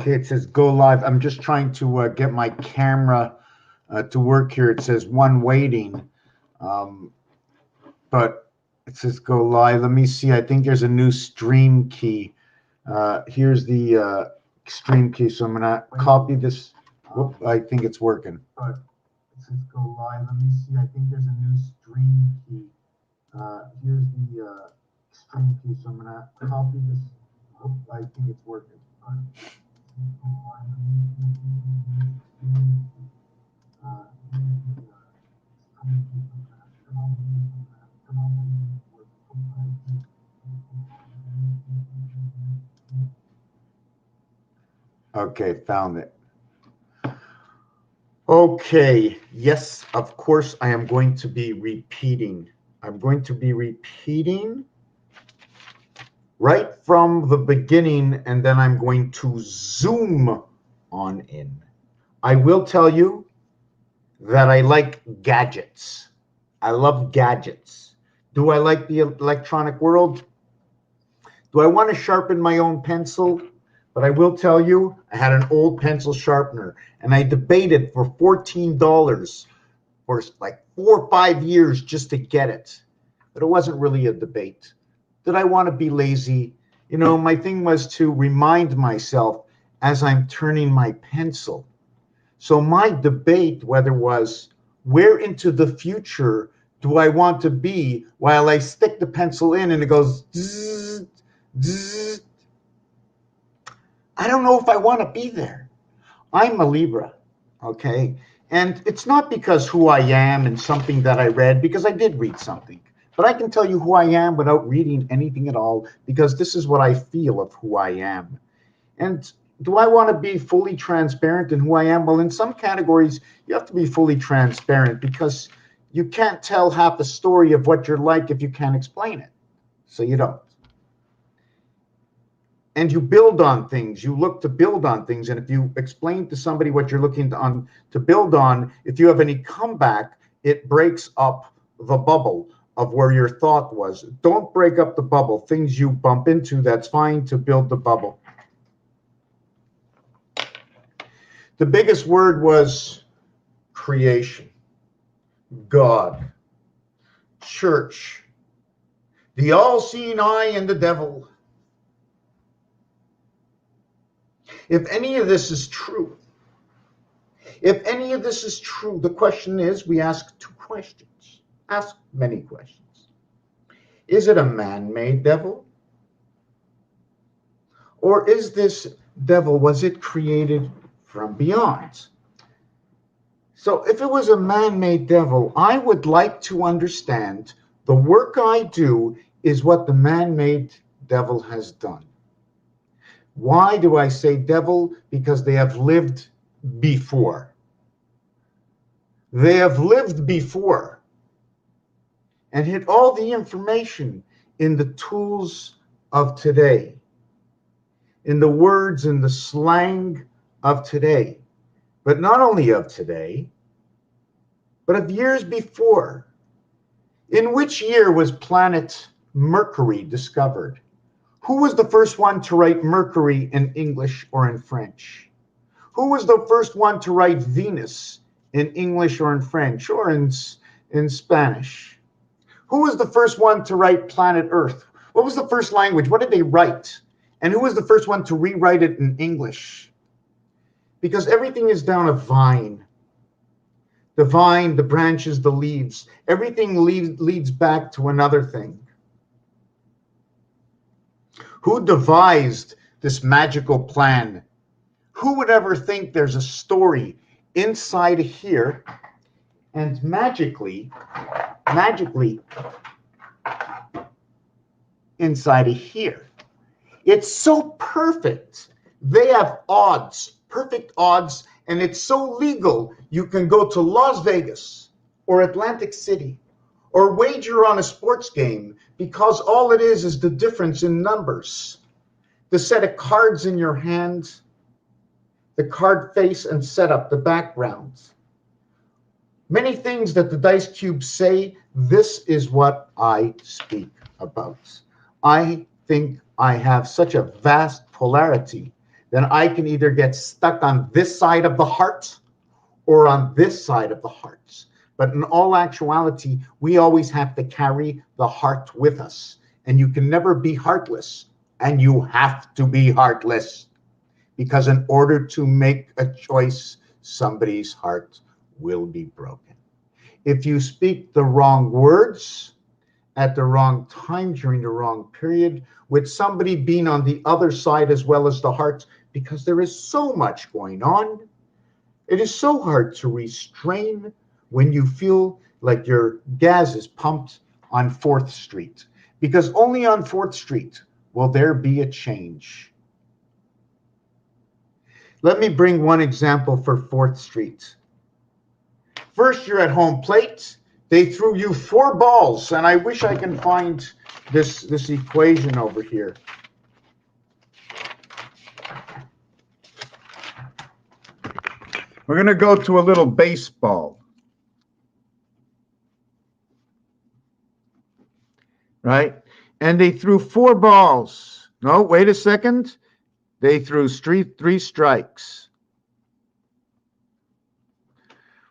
Okay, it says go live. I'm just trying to get my camera to work here. It says one waiting, but it says go live. Let me see. I think there's a new stream key. Here's the stream key. So I'm going to copy this. Whoop, I think it's working. But it says go live. Let me see. I think there's a new stream key. Here's the stream key. So I'm going to copy this. Whoop, I think it's working. Okay, found it. Okay, yes, of course, I am going to be repeating. I'm going to be repeating right from the beginning, and then I'm going to zoom on in. I will tell you that I like gadgets. I love gadgets. Do I like the electronic world? Do I want to sharpen my own pencil? But I will tell you, I had an old pencil sharpener, and I debated for $14 for like 4 or 5 years just to get it. But it wasn't really a debate. Did I want to be lazy? You know, my thing was to remind myself as I'm turning my pencil. So my debate, whether was where into the future do I want to be while I stick the pencil in and it goes zzz, zzz. I don't know if I want to be there. I'm a Libra, okay? And it's not because who I am and something that I read, because I did read something. But I can tell you who I am without reading anything at all, because this is what I feel of who I am. And do I want to be fully transparent in who I am? Well, in some categories, you have to be fully transparent because you can't tell half the story of what you're like if you can't explain it. So you don't. And you build on things. You look to build on things. And if you explain to somebody what you're looking to build on, if you have any comeback, it breaks up the bubble of where your thought was. Don't break up the bubble. Things you bump into, that's fine to build the bubble. The biggest word was creation, God, church, the all-seeing eye, and the devil. If any of this is true, the question is, we ask 2 questions. Ask many questions. Is it a man-made devil? Or is this devil, was it created from beyond? So if it was a man-made devil, I would like to understand the work I do is what the man-made devil has done. Why do I say devil? Because they have lived before. They have lived before and hid all the information in the tools of today, in the words and the slang of today, but not only of today, but of years before. In which year was planet Mercury discovered? Who was the first one to write Mercury in English or in French? Who was the first one to write Venus in English or in French or in Spanish? Who was the first one to write planet Earth? What was the first language? What did they write? And who was the first one to rewrite it in English? Because everything is down a vine. The vine, the branches, the leaves. Everything leads back to another thing. Who devised this magical plan? Who would ever think there's a story inside of here and magically inside of here? It's so perfect. They have odds, perfect odds, and it's so legal. You can go to Las Vegas or Atlantic City or wager on a sports game because all it is the difference in numbers. The set of cards in your hand, the card face and setup, the backgrounds. Many things that the dice cubes say, this is what I speak about. I think I have such a vast polarity then I can either get stuck on this side of the heart or on this side of the heart. But in all actuality, we always have to carry the heart with us. And you can never be heartless. And you have to be heartless. Because in order to make a choice, somebody's heart will be broken. If you speak the wrong words at the wrong time during the wrong period, with somebody being on the other side as well as the heart, because there is so much going on, it is so hard to restrain when you feel like your gas is pumped on 4th Street, because only on 4th Street will there be a change. Let me bring one example for 4th Street. First, you're at home plate. They threw you 4 balls, and I wish I can find this equation over here. We're going to go to a little baseball. Right? And they threw 4 balls. No, wait a second. They threw 3 strikes.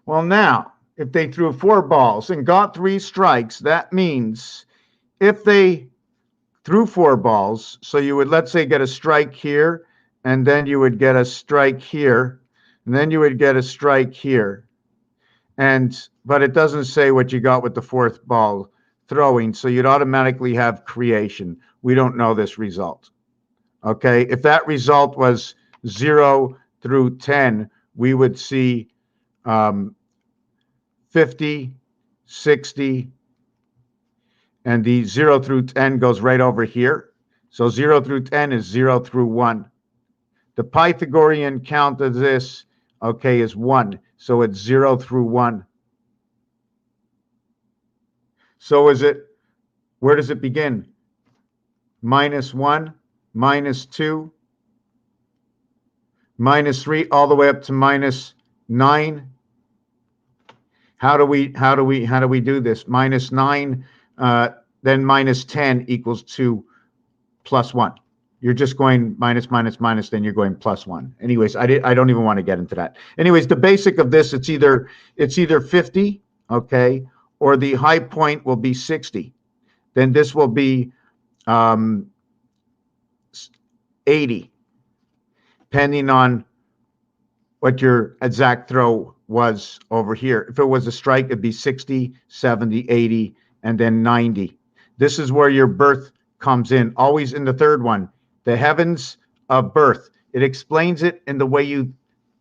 Well, now, if they threw 4 balls and got 3 strikes, that means if they threw 4 balls, so you would, let's say, get a strike here, and then you would get a strike here, and then you would get a strike here. But it doesn't say what you got with the 4th ball throwing, so you'd automatically have creation. We don't know this result. Okay, if that result was 0 through 10, we would see 50, 60, and the 0 through 10 goes right over here. So 0 through 10 is 0 through 1. The Pythagorean count of this, okay, is 1. So it's 0 through 1. So where does it begin? -1, -2, -3, all the way up to -9. How do we do this? -9, then -10 equals 2 plus 1. You're just going minus, minus, minus, then you're going plus 1. Anyways, I don't even want to get into that. Anyways, the basic of this, it's either 50, okay, or the high point will be 60. Then this will be 80, depending on what your exact throw was over here. If it was a strike, it'd be 60, 70, 80, and then 90. This is where your birth comes in, always in the 3rd one, the heavens of birth. It explains it in the way you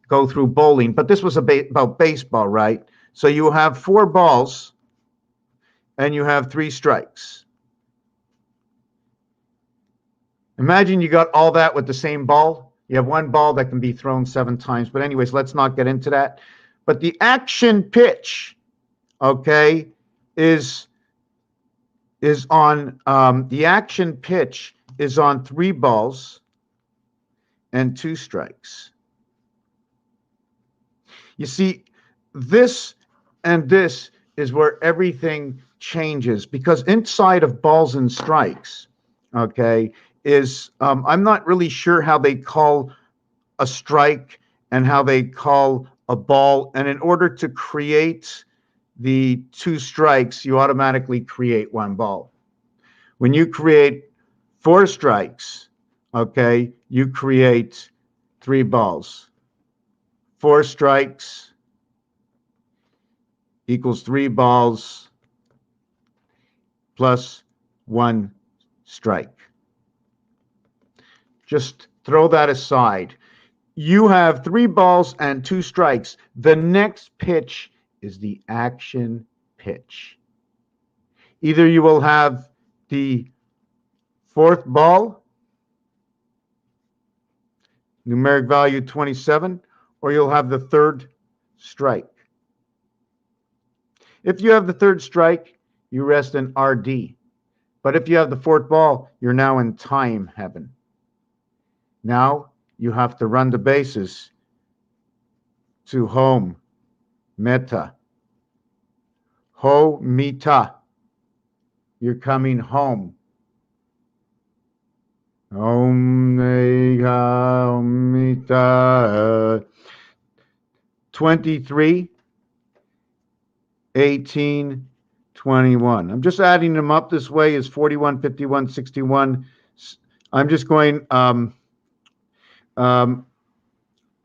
go through bowling, but this was about baseball, right? So you have 4 balls, and you have 3 strikes. Imagine you got all that with the same ball. You have 1 ball that can be thrown 7 times. But anyways, let's not get into that. But the action pitch, okay, is on the action pitch is on 3 balls and 2 strikes. You see, this and this is where everything changes, because inside of balls and strikes, okay, is I'm not really sure how they call a strike and how they call a ball. And in order to create the 2 strikes, you automatically create 1 ball. When you create 4 strikes, okay, you create 3 balls. 4 strikes equals 3 balls plus 1 strike. Just throw that aside. You have 3 balls and 2 strikes. The next pitch is the action pitch. Either you will have the 4th ball, numeric value 27, or you'll have the 3rd strike. If you have the 3rd strike, you rest in RD. But if you have the 4th ball, you're now in time heaven. Now you have to run the bases to home, meta. Ho, mita. You're coming home. Omega, Omega. 23, 18, 21. I'm just adding them up this way is 41, 51, 61. I'm just going um,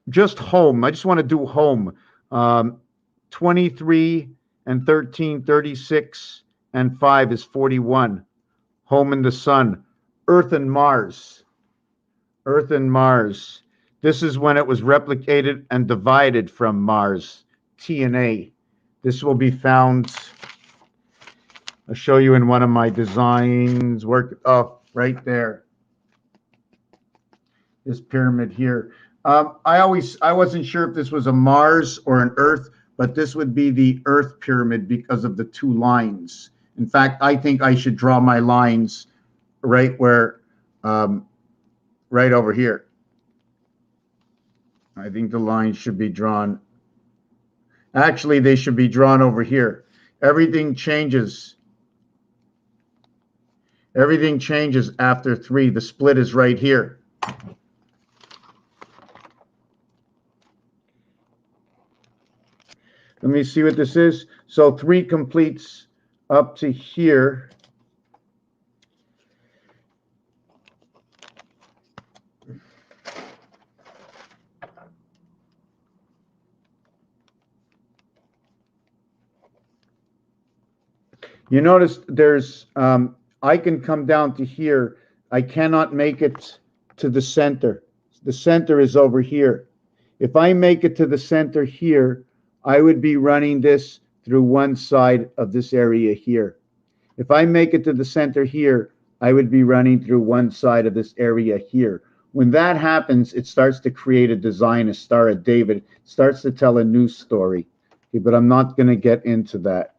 just home. I just want to do home. Um, 23 and 13, 36, and 5 is 41. Home in the sun. Earth and Mars. Earth and Mars. This is when it was replicated and divided from Mars. TNA. This will be found. I'll show you in one of my designs. Work. Oh, right there. This pyramid here. I wasn't sure if this was a Mars or an Earth, but this would be the Earth pyramid because of the two lines. In fact, I think I should draw my lines right where, right over here. I think the lines should be drawn. Actually, they should be drawn over here. Everything changes. Everything changes after 3. The split is right here. Let me see what this is. So 3 completes up to here. You notice there's, I can come down to here. I cannot make it to the center. The center is over here. If I make it to the center here, I would be running this through one side of this area here. If I make it to the center here, I would be running through one side of this area here. When that happens, it starts to create a design, a Star of David. It starts to tell a new story. Okay, but I'm not going to get into that.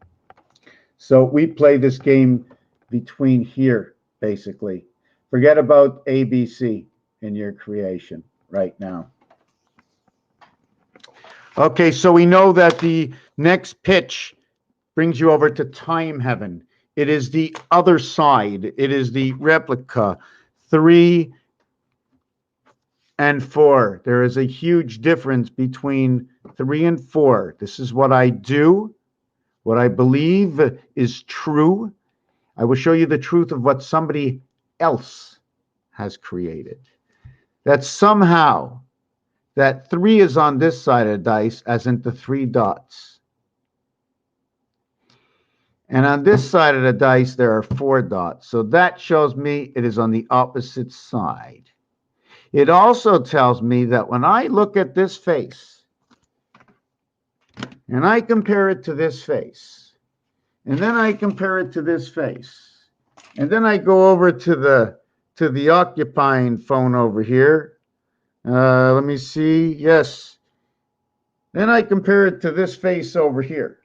So we play this game between here, basically. Forget about ABC in your creation right now. Okay, so we know that the next pitch brings you over to time heaven. It is the other side. It is the replica. 3 and 4. There is a huge difference between 3 and 4. This is what I do, what I believe is true. I will show you the truth of what somebody else has created. That somehow that 3 is on this side of the dice, as in the 3 dots. And on this side of the dice, there are 4 dots. So that shows me it is on the opposite side. It also tells me that when I look at this face, and I compare it to this face, and then I compare it to this face, and then I go over to the occupying phone over here. Let me see. Yes. Then I compare it to this face over here.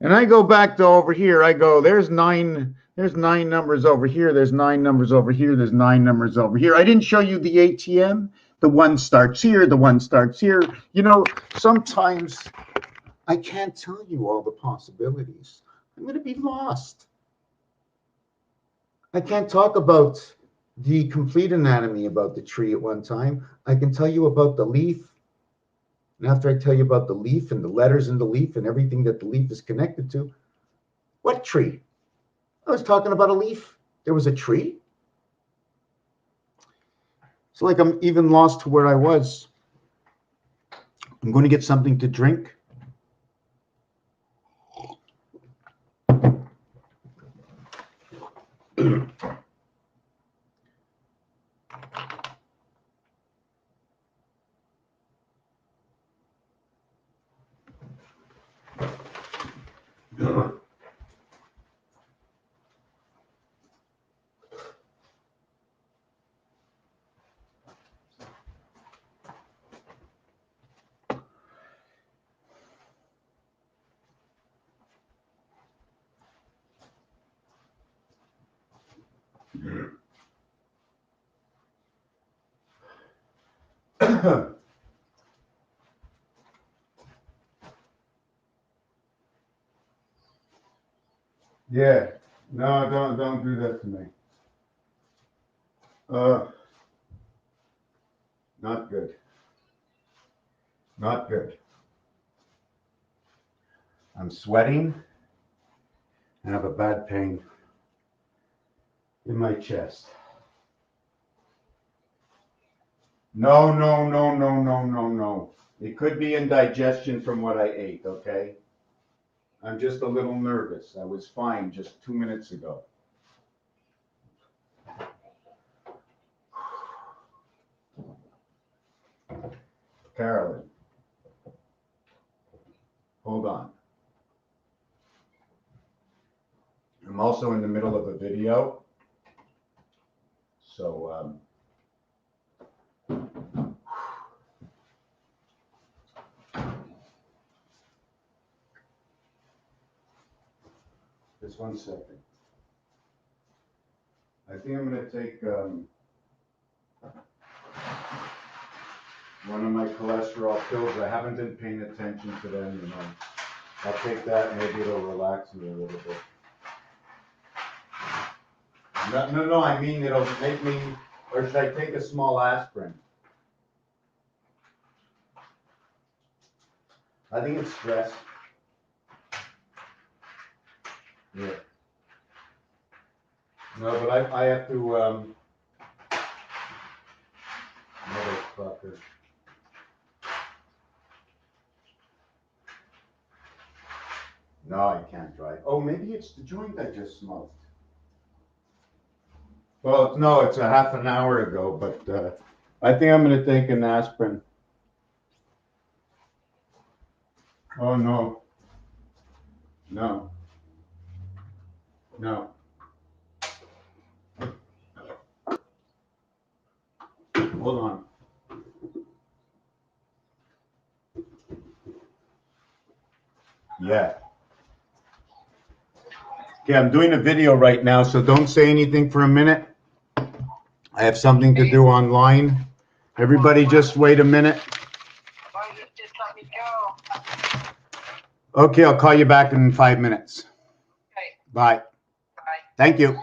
And I go back to over here. I go, there's 9 numbers over here. There's 9 numbers over here. There's 9 numbers over here. I didn't show you the ATM. The 1 starts here. The 1 starts here. You know, sometimes I can't tell you all the possibilities. I'm going to be lost. I can't talk about the complete anatomy about the tree at one time. I can tell you about the leaf. And after I tell you about the leaf and the letters in the leaf and everything that the leaf is connected to, what tree? I was talking about a leaf. There was a tree. It's like I'm even lost to where I was. I'm going to get something to drink. Yeah. No, don't do that to me. Uh, Not good. Not good. I'm sweating and have a bad pain in my chest. No, no, no, no, no, no, no. It could be indigestion from what I ate, okay? I'm just a little nervous. I was fine just 2 minutes ago. Carolyn, hold on. I'm also in the middle of a video. So, just 1 second. I think I'm going to take one of my cholesterol pills. I haven't been paying attention to them, you know. I'll take that, maybe it'll relax me a little bit. No, I mean it'll make me, or should I take a small aspirin? I think it's stress. Yeah. No, but I have to, motherfucker. No, I can't drive. Oh, maybe it's the joint I just smoked. Well, no, it's a half an hour ago, but I think I'm going to take an aspirin. Oh, no. No. No. Hold on. Yeah. Okay, I'm doing a video right now, so don't say anything for a minute. I have something to do online. Everybody just wait a minute. Why don't you just let me go? Okay, I'll call you back in 5 minutes. Okay, Bye. bye. Thank you.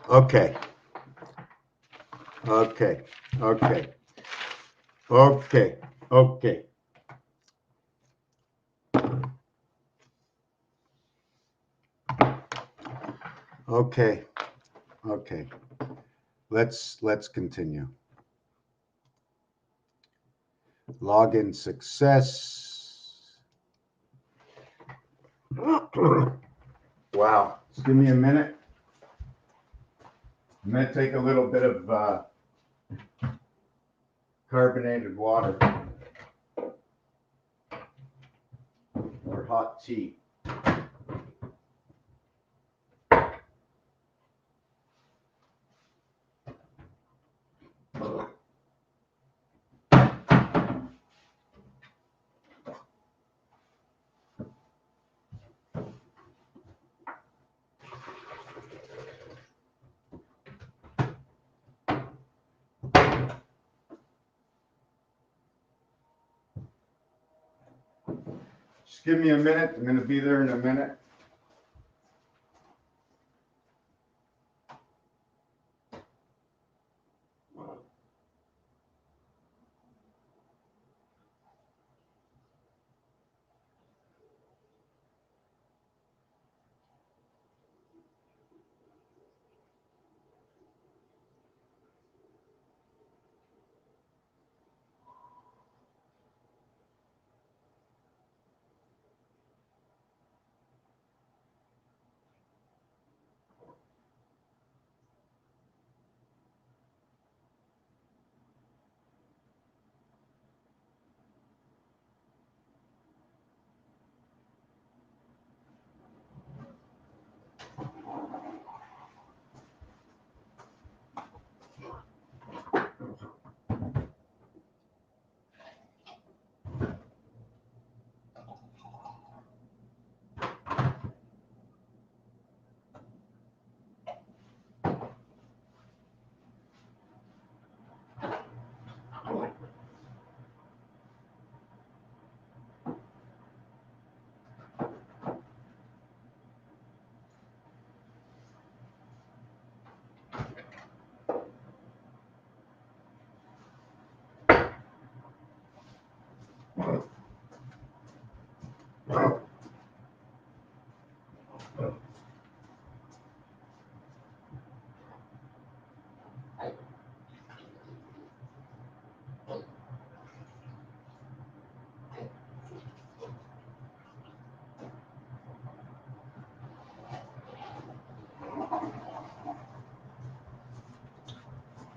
Okay. Okay. Okay. Okay. Okay. Okay. Okay. Let's continue. Login success. Wow. Just give me a minute. I'm going to take a little bit of carbonated water or hot tea. Just give me a minute. I'm going to be there in a minute.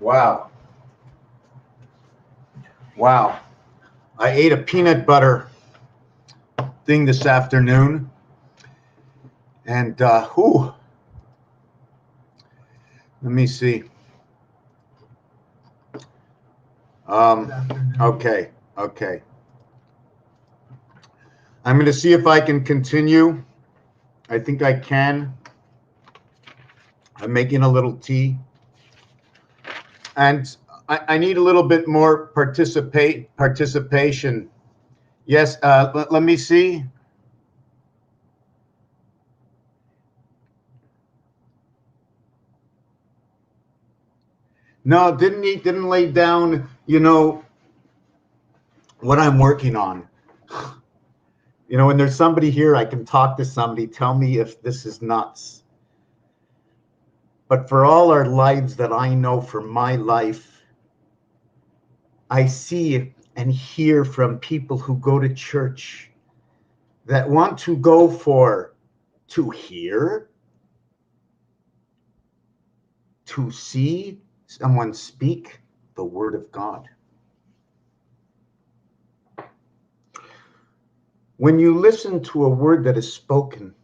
Wow. Wow. I ate a peanut butter thing this afternoon. And, let me see. Okay. Okay. I'm going to see if I can continue. I think I can. I'm making a little tea. And I need a little bit more participation. Yes, let me see. No, didn't lay down, what I'm working on. When there's somebody here, I can talk to somebody, tell me if this is nuts. But for all our lives that I know, for my life, I see and hear from people who go to church that want to go to hear, to see someone speak the word of God. When you listen to a word that is spoken,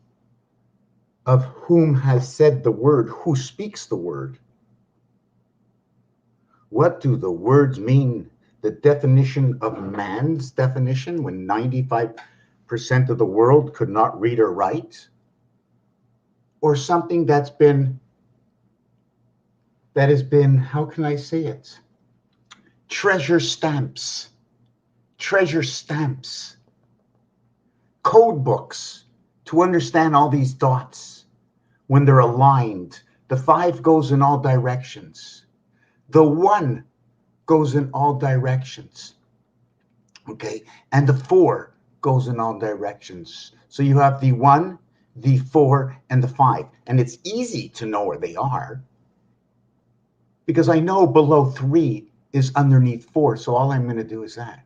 of whom has said the word, who speaks the word, what do the words mean? The definition of man's definition, when 95% of the world could not read or write? Or something that has been, how can I say it? Treasure stamps, code books to understand all these dots when they're aligned, The 5 goes in all directions. The 1 goes in all directions. Okay, and the 4 goes in all directions. So you have the 1, the 4, and the 5. And it's easy to know where they are because I know below 3 is underneath 4. So all I'm going to do is that.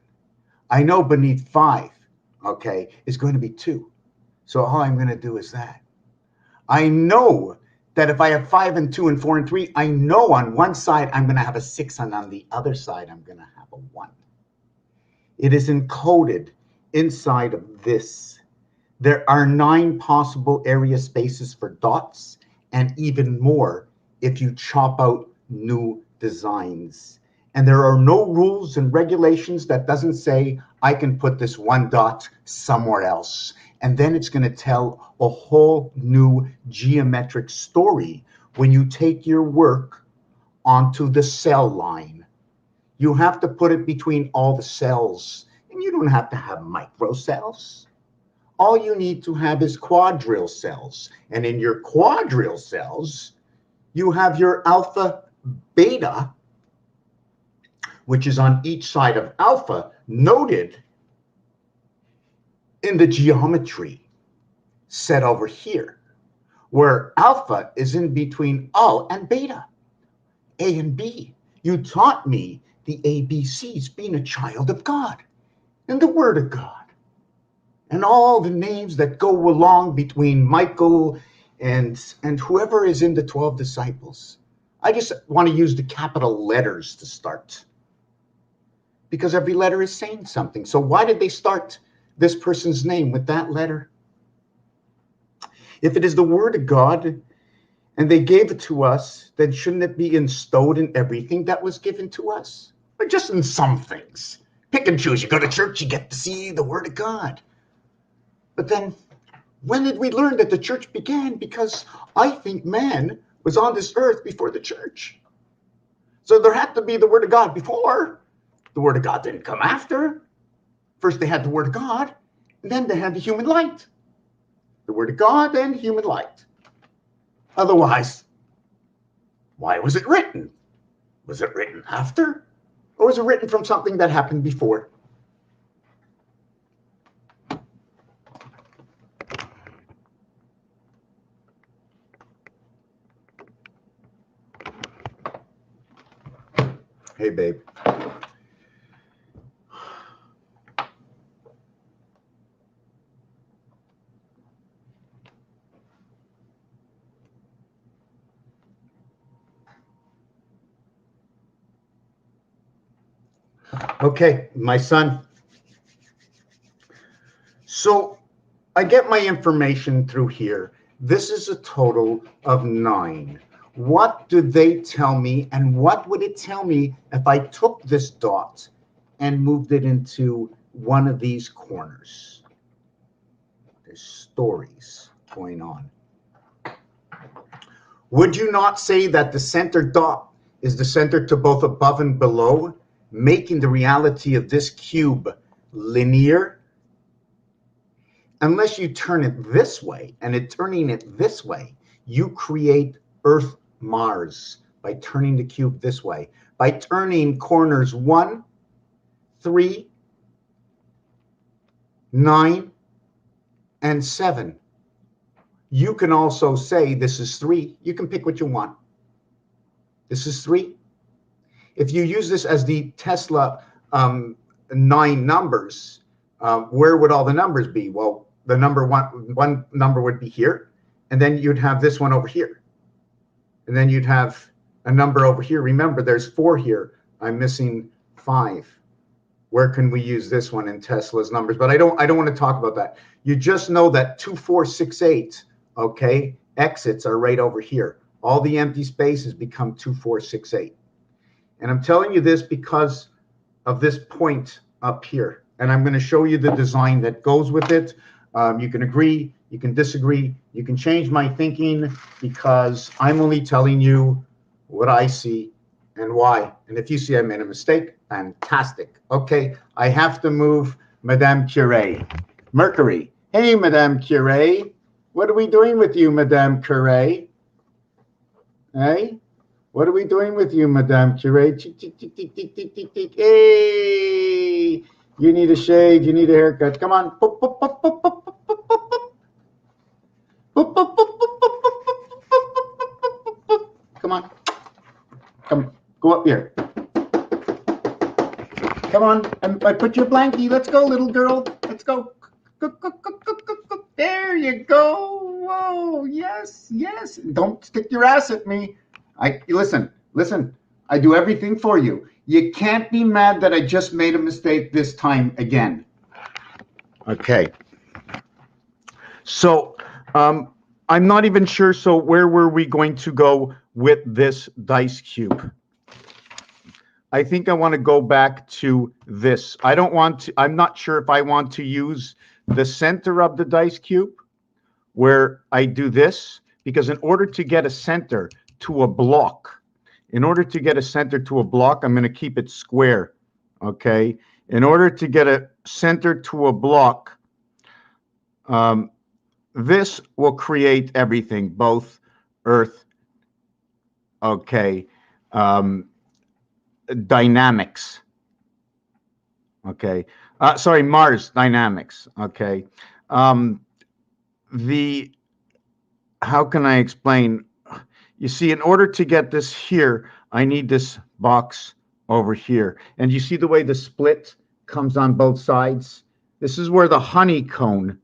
I know beneath 5, okay, is going to be 2. So all I'm going to do is that. I know that if I have 5 and 2 and 4 and 3, I know on one side I'm going to have a 6 and on the other side I'm going to have a 1. It is encoded inside of this. There are 9 possible area spaces for dots and even more if you chop out new designs. And there are no rules and regulations that doesn't say I can put this 1 dot somewhere else. And then it's going to tell a whole new geometric story when you take your work onto the cell line. You have to put it between all the cells. And you don't have to have microcells. All you need to have is quadrille cells. And in your quadrille cells, you have your alpha, beta, which is on each side of alpha, noted in the geometry set over here, where alpha is in between all and beta, A and B. You taught me the ABCs, being a child of God and the Word of God, and all the names that go along between Michael and whoever is in the 12 disciples. I just want to use the capital letters to start, because every letter is saying something. So why did they start this person's name with that letter? If it is the Word of God and they gave it to us, then shouldn't it be installed in everything that was given to us? Or just in some things? Pick and choose. You go to church, you get to see the Word of God. But then, when did we learn that the church began? Because I think man was on this earth before the church. So there had to be the Word of God before. The Word of God didn't come after. First they had the Word of God, and then they had the human light. The Word of God, then human light. Otherwise, why was it written? Was it written after? Or was it written from something that happened before? Hey, babe. Okay, my son. So I get my information through here. This is a total of 9. What do they tell me, and what would it tell me if I took this dot and moved it into one of these corners? There's stories going on. Would you not say that the center dot is the center to both above and below, making the reality of this cube linear? Unless you turn it this way, and turning it this way, you create Earth, Mars by turning the cube this way. By turning corners 1, 3, 9, and 7. You can also say this is 3. You can pick what you want. This is 3. If you use this as the Tesla 9 numbers, where would all the numbers be? Well, the number one number would be here, and then you'd have this one over here, and then you'd have a number over here. Remember, there's 4 here. I'm missing 5. Where can we use this one in Tesla's numbers? But I don't want to talk about that. You just know that 2468, okay, exits are right over here. All the empty spaces become 2468. And I'm telling you this because of this point up here. And I'm going to show you the design that goes with it. You can agree, you can disagree, you can change my thinking, because I'm only telling you what I see and why. And if you see I made a mistake, fantastic. Okay, I have to move Madame Curie. Mercury. Hey, Madame Curie. What are we doing with you, Madame Curie? Hey, what are we doing with you, Madame Curie? Tick, tick, tick, tick, tick, tick, tick, tick. Hey, you need a shave. You need a haircut. Come on. Boop, boop, boop, boop, boop, boop, boop, boop. Boop, boop, boop, boop, boop, boop, boop, boop, boop. Come on. Come. Go up here. Come on. I put your blankie. Let's go, little girl. Let's go. There you go. Whoa. Yes. Yes. Don't stick your ass at me. Listen. I do everything for you. You can't be mad that I just made a mistake this time again. Okay. So, I'm not even sure. So where were we going to go with this dice cube? I think I want to go back to this. I'm not sure if I want to use the center of the dice cube where I do this, because in order to get a center to a block, I'm going to keep it square, okay? In order to get a center to a block, this will create everything, both Earth, okay, dynamics, okay, Mars dynamics, okay. How can I explain? You see, in order to get this here, I need this box over here. And you see the way the split comes on both sides? This is where the honeycomb,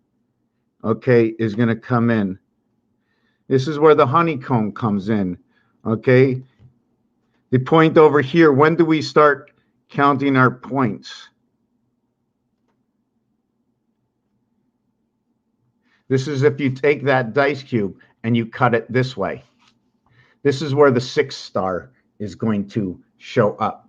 okay, is going to come in. This is where the honeycomb comes in, okay? The point over here, when do we start counting our points? This is if you take that dice cube and you cut it this way. This is where the 6 star is going to show up.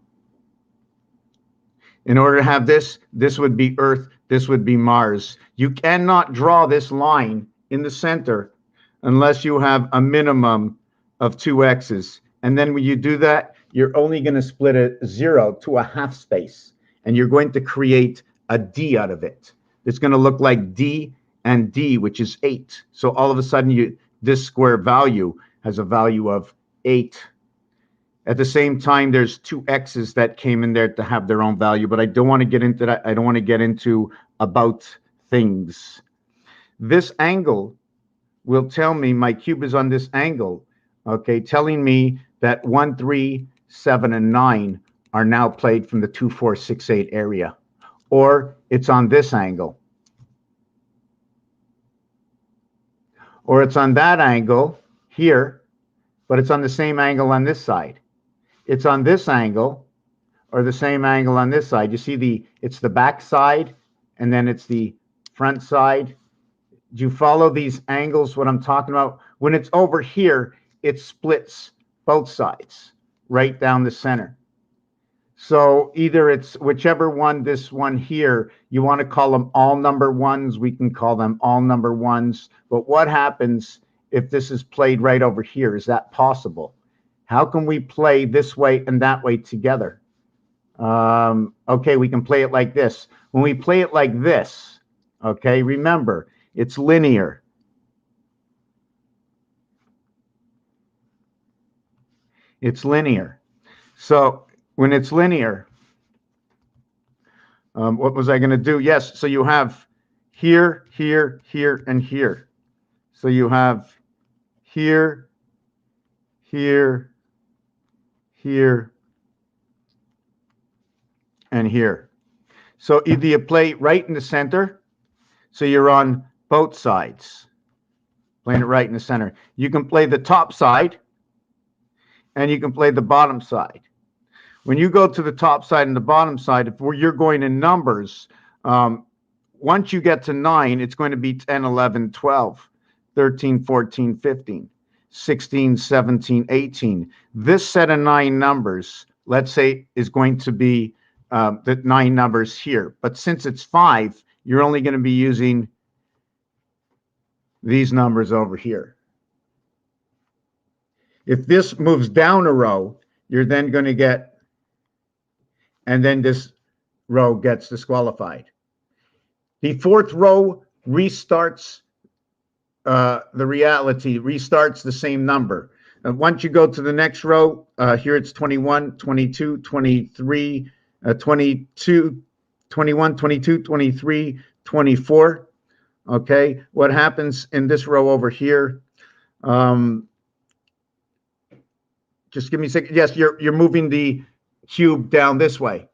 In order to have this, this would be Earth, this would be Mars. You cannot draw this line in the center unless you have a minimum of 2 X's. And then when you do that, you're only going to split a 0 to a half space. And you're going to create a D out of it. It's going to look like D and D, which is 8. So all of a sudden, this square value has a value of 8. At the same time, there's 2 X's that came in there to have their own value, but I don't want to get into that. I don't want to get into about things. This angle will tell me my cube is on this angle, okay, telling me that 1, 3, 7, and 9 are now played from the 2, 4, 6, 8 area, or it's on this angle, or it's on that angle here, but it's on the same angle on this side. It's on this angle or the same angle on this side. You see it's the back side and then it's the front side. Do you follow these angles, what I'm talking about? When it's over here, it splits both sides right down the center. So either it's whichever one, this one here, you want to call them all number ones, we can call them all number ones. But what happens if this is played right over here? Is that possible? How can we play this way and that way together? Okay, we can play it like this. When we play it like this, okay, remember, it's linear. It's linear. So when it's linear, what was I going to do? Yes, so you have here, here, here, and here. So you have here, here, here, and here. So either you play right in the center, so you're on both sides, playing it right in the center. You can play the top side, and you can play the bottom side. When you go to the top side and the bottom side, if you're going in numbers, once you get to 9, it's going to be 10, 11, 12, 13, 14, 15, 16, 17, 18. This set of 9 numbers, let's say, is going to be the 9 numbers here. But since it's 5, you're only going to be using these numbers over here. If this moves down a row, you're then going to get, and then this row gets disqualified. The 4th row restarts the reality, restarts the same number. Once you go to the next row, here it's 21, 22, 23, 22, 21, 22, 23, 24. Okay, what happens in this row over here? Just give me a second. Yes, you're moving the cube down this way.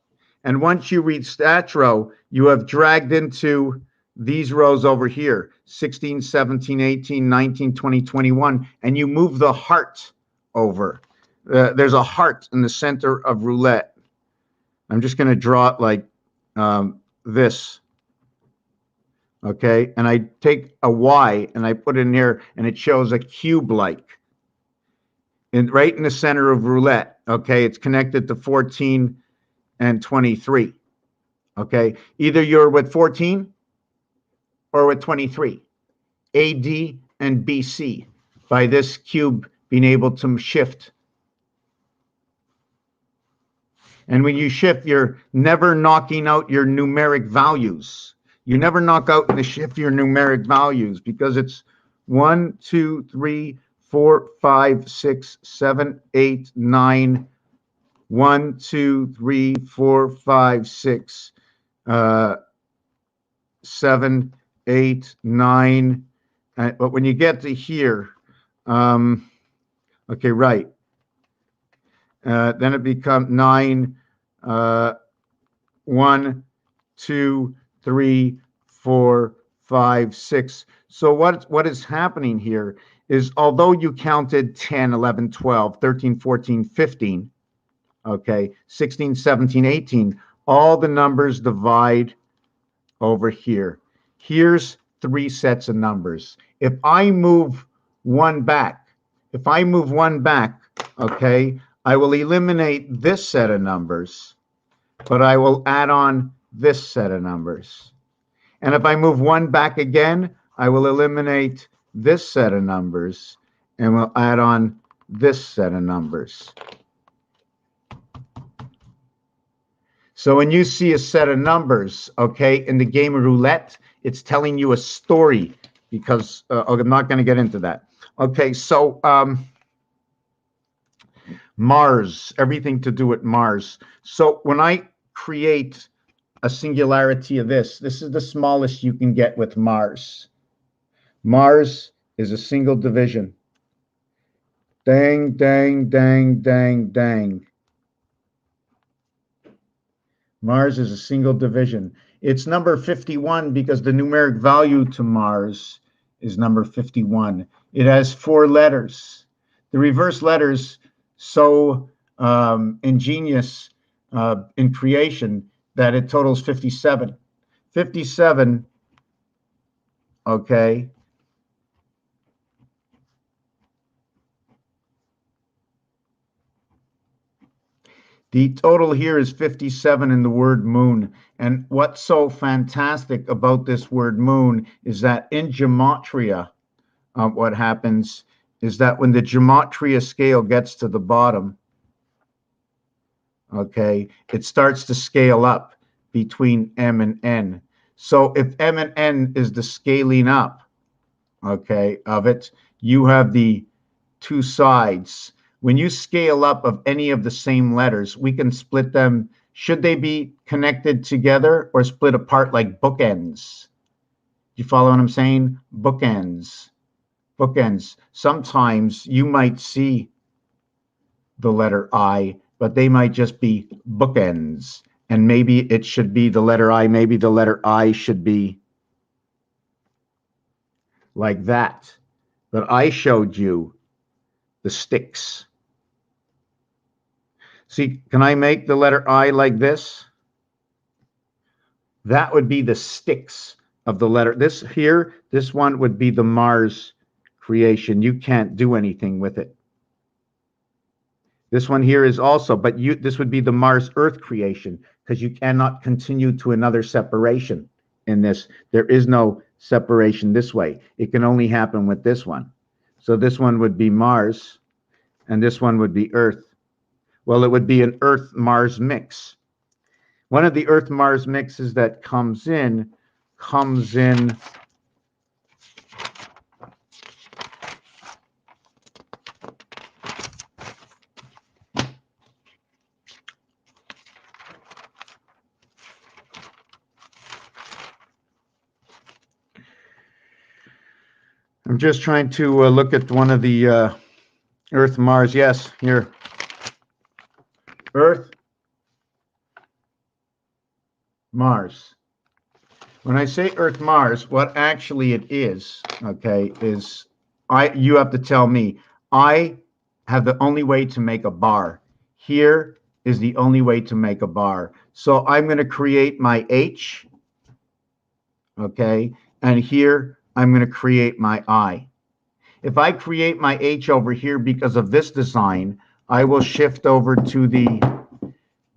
And once you reach that row, you have dragged into these rows over here, 16, 17, 18, 19, 20, 21, and you move the heart over. There's a heart in the center of roulette. I'm just going to draw it like this. Okay, and I take a Y and I put it in here, and it shows a cube-like. Right in the center of roulette. Okay, it's connected to 14 and 23. Okay, either you're with 14 or with 23. AD and BC by this cube being able to shift. And when you shift, you're never knocking out your numeric values. You never knock out and shift your numeric values because it's 1, 2, 3, 4, 5, 6, 7, 8, 9. 1, 2, 3, 4, 5, 6, 7, 8, 9. But when you get to here, okay, right. Then it becomes 9, 1, 2, 3, 4, 5, 6. So what is happening here is although you counted 10, 11, 12, 13, 14, 15, okay, 16, 17, 18, all the numbers divide over here. Here's 3 sets of numbers. If I move one back, okay, I will eliminate this set of numbers, but I will add on this set of numbers. And if I move one back again, I will eliminate this set of numbers and we'll add on this set of numbers. So when you see a set of numbers, okay, in the game of roulette, it's telling you a story because I'm not going to get into that. Okay, so Mars, everything to do with Mars. So when I create a singularity of this is the smallest you can get with Mars. Mars is a single division. Dang, dang, dang, dang, dang. Mars is a single division. It's number 51 because the numeric value to Mars is number 51. It has 4 letters. The reverse letters so ingenious in creation that it totals 57. 57, okay. The total here is 57 in the word moon. And what's so fantastic about this word moon is that in gematria, what happens is that when the gematria scale gets to the bottom, okay, it starts to scale up between M and N. So if M and N is the scaling up, okay, of it, you have the 2 sides. When you scale up of any of the same letters, we can split them. Should they be connected together or split apart like bookends? You follow what I'm saying? Bookends. Bookends. Sometimes you might see the letter I, but they might just be bookends. And maybe it should be the letter I. Maybe the letter I should be like that. But I showed you the sticks. See, can I make the letter I like this? That would be the sticks of the letter. This here, this one would be the Mars creation. You can't do anything with it. This one here is also, but this would be the Mars Earth creation because you cannot continue to another separation in this. There is no separation this way. It can only happen with this one. So this one would be Mars and this one would be Earth. Well, it would be an Earth-Mars mix. One of the Earth-Mars mixes that comes in I'm just trying to look at one of the Earth, Mars. Yes, here. Earth, Mars. When I say Earth, Mars, what actually it is, okay, is you have to tell me. I have the only way to make a bar. Here is the only way to make a bar. So I'm going to create my H, okay, and here I'm going to create my I. If I create my H over here because of this design, I will shift over to the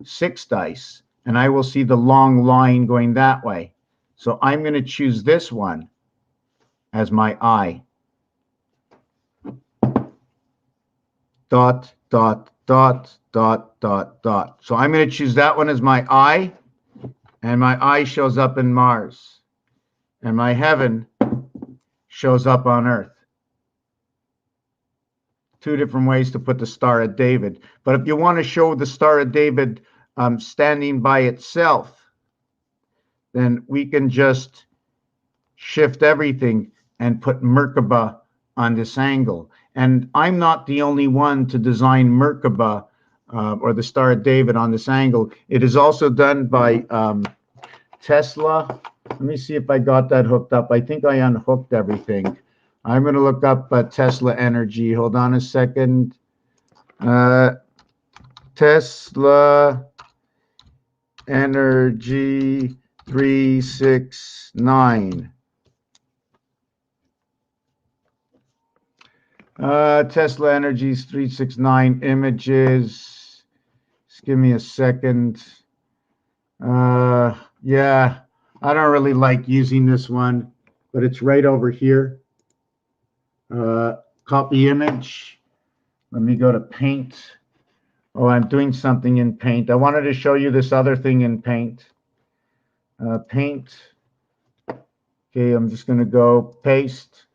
6 dice, and I will see the long line going that way. So I'm going to choose this one as my I. Dot, dot, dot, dot, dot, dot. So I'm going to choose that one as my I, and my I shows up in Mars, and my heaven shows up on Earth. 2 different ways to put the Star of David. But if you want to show the Star of David standing by itself, then we can just shift everything and put Merkaba on this angle. And I'm not the only one to design Merkaba or the Star of David on this angle. It is also done by Tesla. Let me see if I got that hooked up. I think I unhooked everything. I'm going to look up Tesla energy. Hold on a second. Tesla energy 369. Tesla Energy's 369 images. Just give me a second. Yeah, I don't really like using this one, but it's right over here. Copy image. Let me go to Paint. Oh, I'm doing something in Paint. I wanted to show you this other thing in Paint. Paint. Okay, I'm just going to go paste.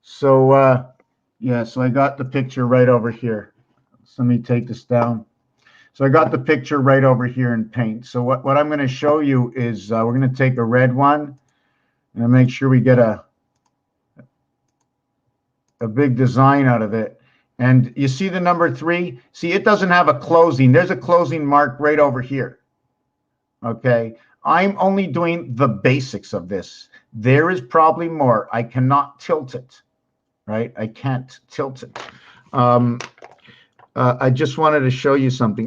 So, yeah, so I got the picture right over here. So let me take this down. So I got the picture right over here in Paint. So what I'm going to show you is we're going to take a red one and make sure we get a big design out of it. And you see the number 3? See, it doesn't have a closing. There's a closing mark right over here. Okay, I'm only doing the basics of this. There is probably more. I cannot tilt it, right? I can't tilt it. I just wanted to show you something.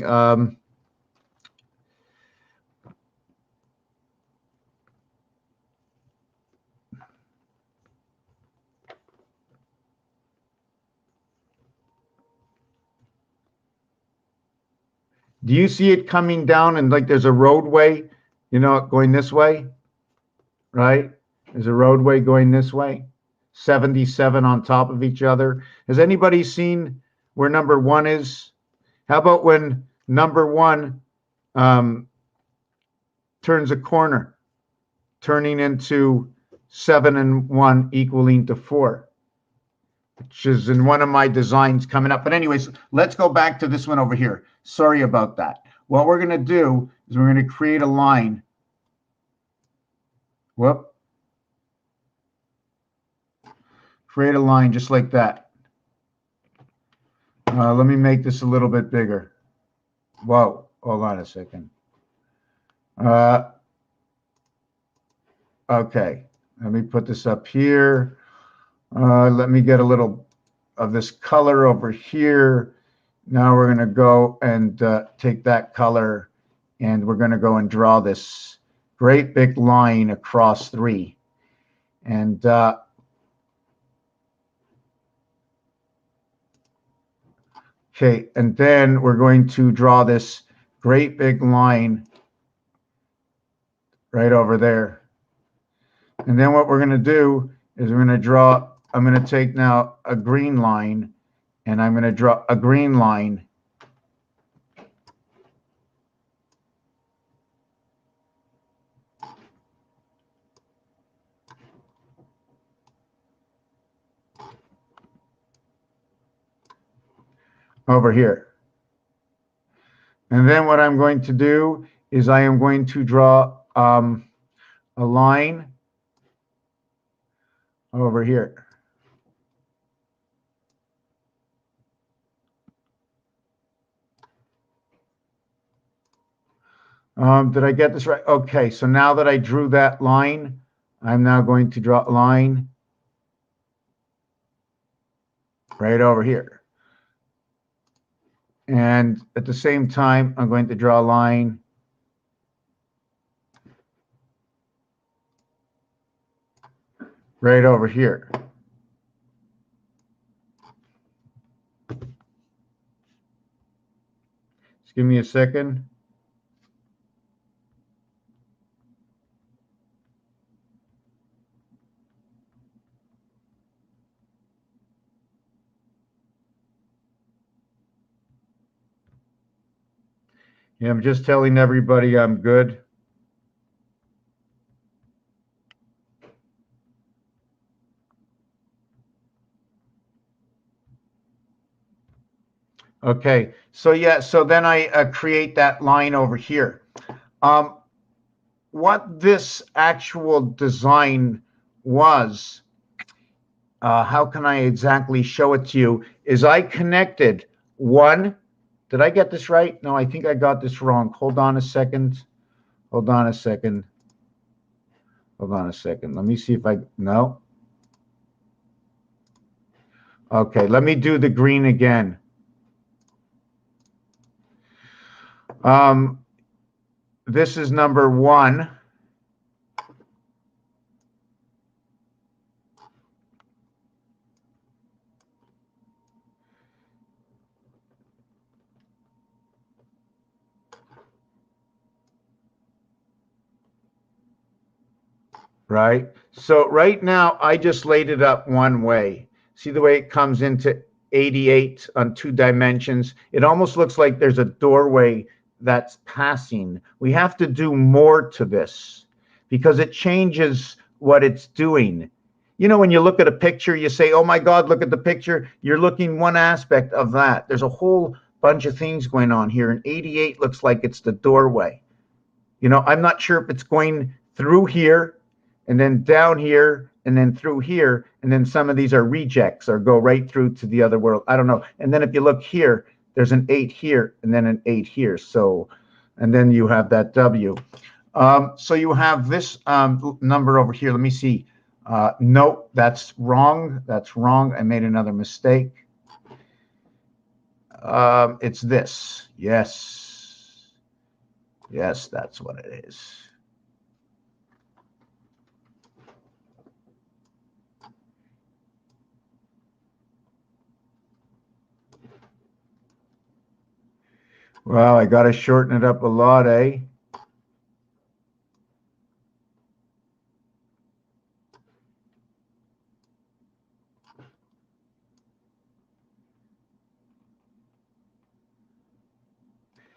Do you see it coming down and like there's a roadway, going this way, right? There's a roadway going this way, 77 on top of each other. Has anybody seen where number 1 is? How about when number 1 turns a corner, turning into 7 and 1 equaling to 4, which is in one of my designs coming up. But anyways, let's go back to this one over here. Sorry about that. What we're going to do is we're going to create a line. Whoop. Create a line just like that. Let me make this a little bit bigger. Whoa, hold on a second. Okay, let me put this up here. Let me get a little of this color over here. Now we're going to go and take that color, and we're going to go and draw this great big line across 3. And okay, and then we're going to draw this great big line right over there. And then what we're going to do is we're going to draw, I'm going to take now a green line, and I'm going to draw a green line over here. And then what I'm going to do is I am going to draw a line over here. Did I get this right? Okay, so now that I drew that line, I'm now going to draw a line right over here. And at the same time, I'm going to draw a line right over here. Just give me a second. Yeah, I'm just telling everybody I'm good. Okay, so yeah, so then I create that line over here. What this actual design was, how can I exactly show it to you, is I connected one. Did I get this right? No, I think I got this wrong. Hold on a second. Hold on a second. Hold on a second. Let me see if no. Okay, let me do the green again. This is number 1. Right? So right now, I just laid it up one way. See the way it comes into 88 on 2 dimensions? It almost looks like there's a doorway that's passing. We have to do more to this because it changes what it's doing. You know, when you look at a picture, you say, oh my God, look at the picture. You're looking one aspect of that. There's a whole bunch of things going on here. And 88 looks like it's the doorway. You know, I'm not sure if it's going through here and then down here and then through here, and then some of these are rejects or go right through to the other world. I don't know. And then if you look here, there's an 8 here and then an 8 here. So, and then you have that W. So you have this number over here. Let me see. No, that's wrong. That's wrong. I made another mistake. It's this. Yes. Yes, that's what it is. Well, I got to shorten it up a lot, eh?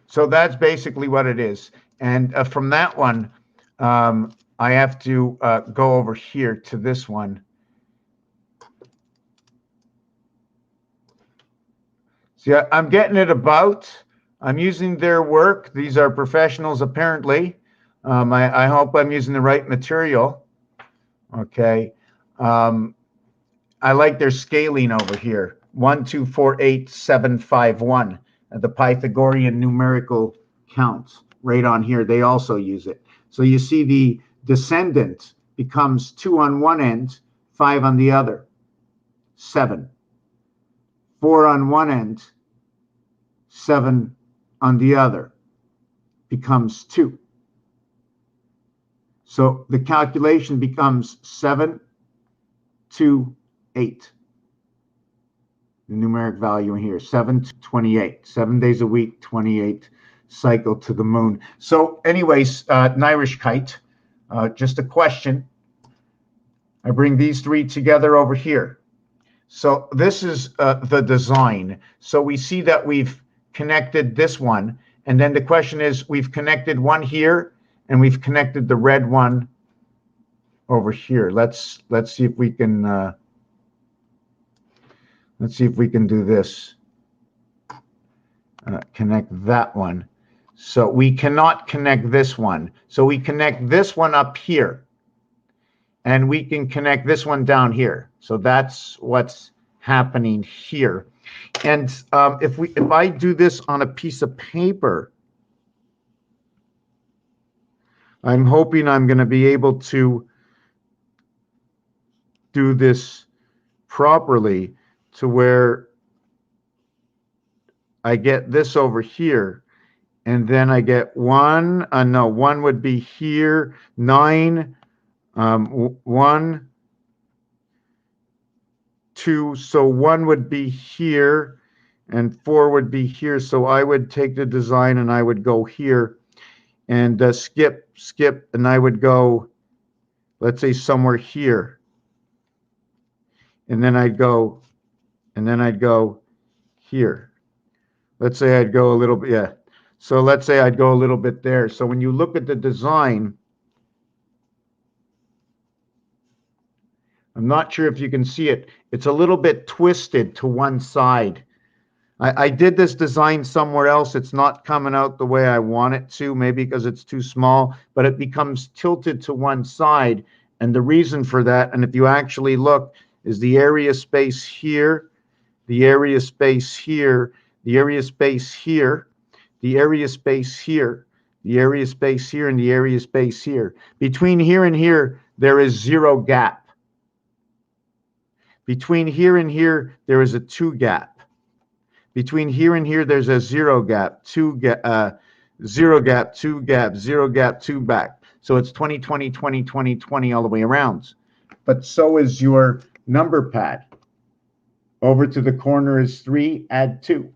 So that's basically what it is. And from that one, I have to go over here to this one. See, I'm getting it about. I'm using their work. These are professionals, apparently. I hope I'm using the right material. Okay. I like their scaling over here. 1, 2, 4, 8, 7, 5, 1. The Pythagorean numerical count right on here. They also use it. So you see the descendant becomes 2 on one end, 5 on the other. 7. 4 on one end, 7 on the other. Becomes 2. So the calculation becomes 7, 2, 8. The numeric value in here, 7 to 28, 7 days a week, 28 cycle to the moon. So anyways, Nirishkite, just a question. I bring these 3 together over here. So this is the design. So we see that we've connected this one. And then the question is, we've connected one here, and we've connected the red one over here. Let's see if we can... Let's see if we can do this. Connect that one. So we cannot connect this one. So we connect this one up here. And we can connect this one down here. So that's what's happening here. And if I do this on a piece of paper, I'm hoping I'm going to be able to do this properly to where I get this over here, and then I get one, no, one would be here, 9, 1, 2, so 1 would be here, and 4 would be here, so I would take the design and I would go here, and skip, and I would go, let's say, somewhere here, and then I'd go, here. Let's say I'd go a little bit, yeah. So let's say I'd go a little bit there. So when you look at the design, I'm not sure if you can see it. It's a little bit twisted to one side. I did this design somewhere else. It's not coming out the way I want it to, maybe because it's too small, but it becomes tilted to one side. And the reason for that, and if you actually look, is the area space here, the area space here, the area space here, the area space here, the area space here, and the area space here. Between here and here, there is 0 gap. Between here and here, there is a 2 gap. Between here and here, there's a 0 gap, 0 gap, 2 gap, 0 gap, 2 back. So it's 20, 20, 20, 20, 20 all the way around. But so is your number pad. Over to the corner is 3, add 2.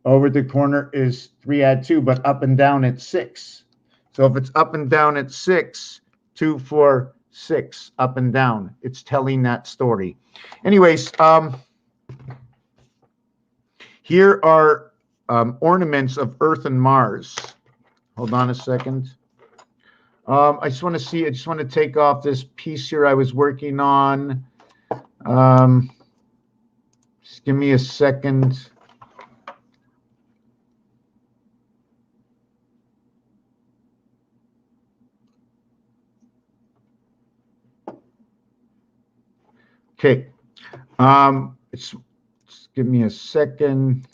Over the corner is 3, add 2, but up and down it's 6. So if it's up and down it's 6, 2, 4, 6, up and down. It's telling that story. Anyways, here are ornaments of Earth and Mars. Hold on a second. I just want to take off this piece here I was working on. Just give me a second. Okay. Just give me a second.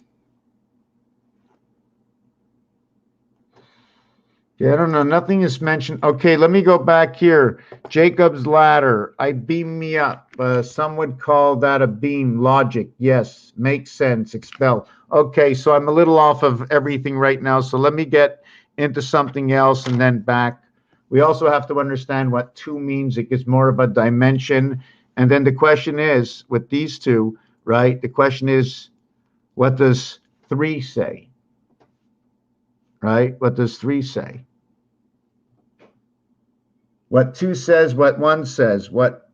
Yeah, I don't know. Nothing is mentioned. Okay, let me go back here. Jacob's ladder. I beam me up. Some would call that a beam. Logic. Yes. Makes sense. Expel. Okay, so I'm a little off of everything right now. So let me get into something else and then back. We also have to understand what 2 means. It gives more of a dimension. And then the question is, with these two, right? The question is, what does 3 say? Right? What does 3 say? What 2 says, what 1 says, what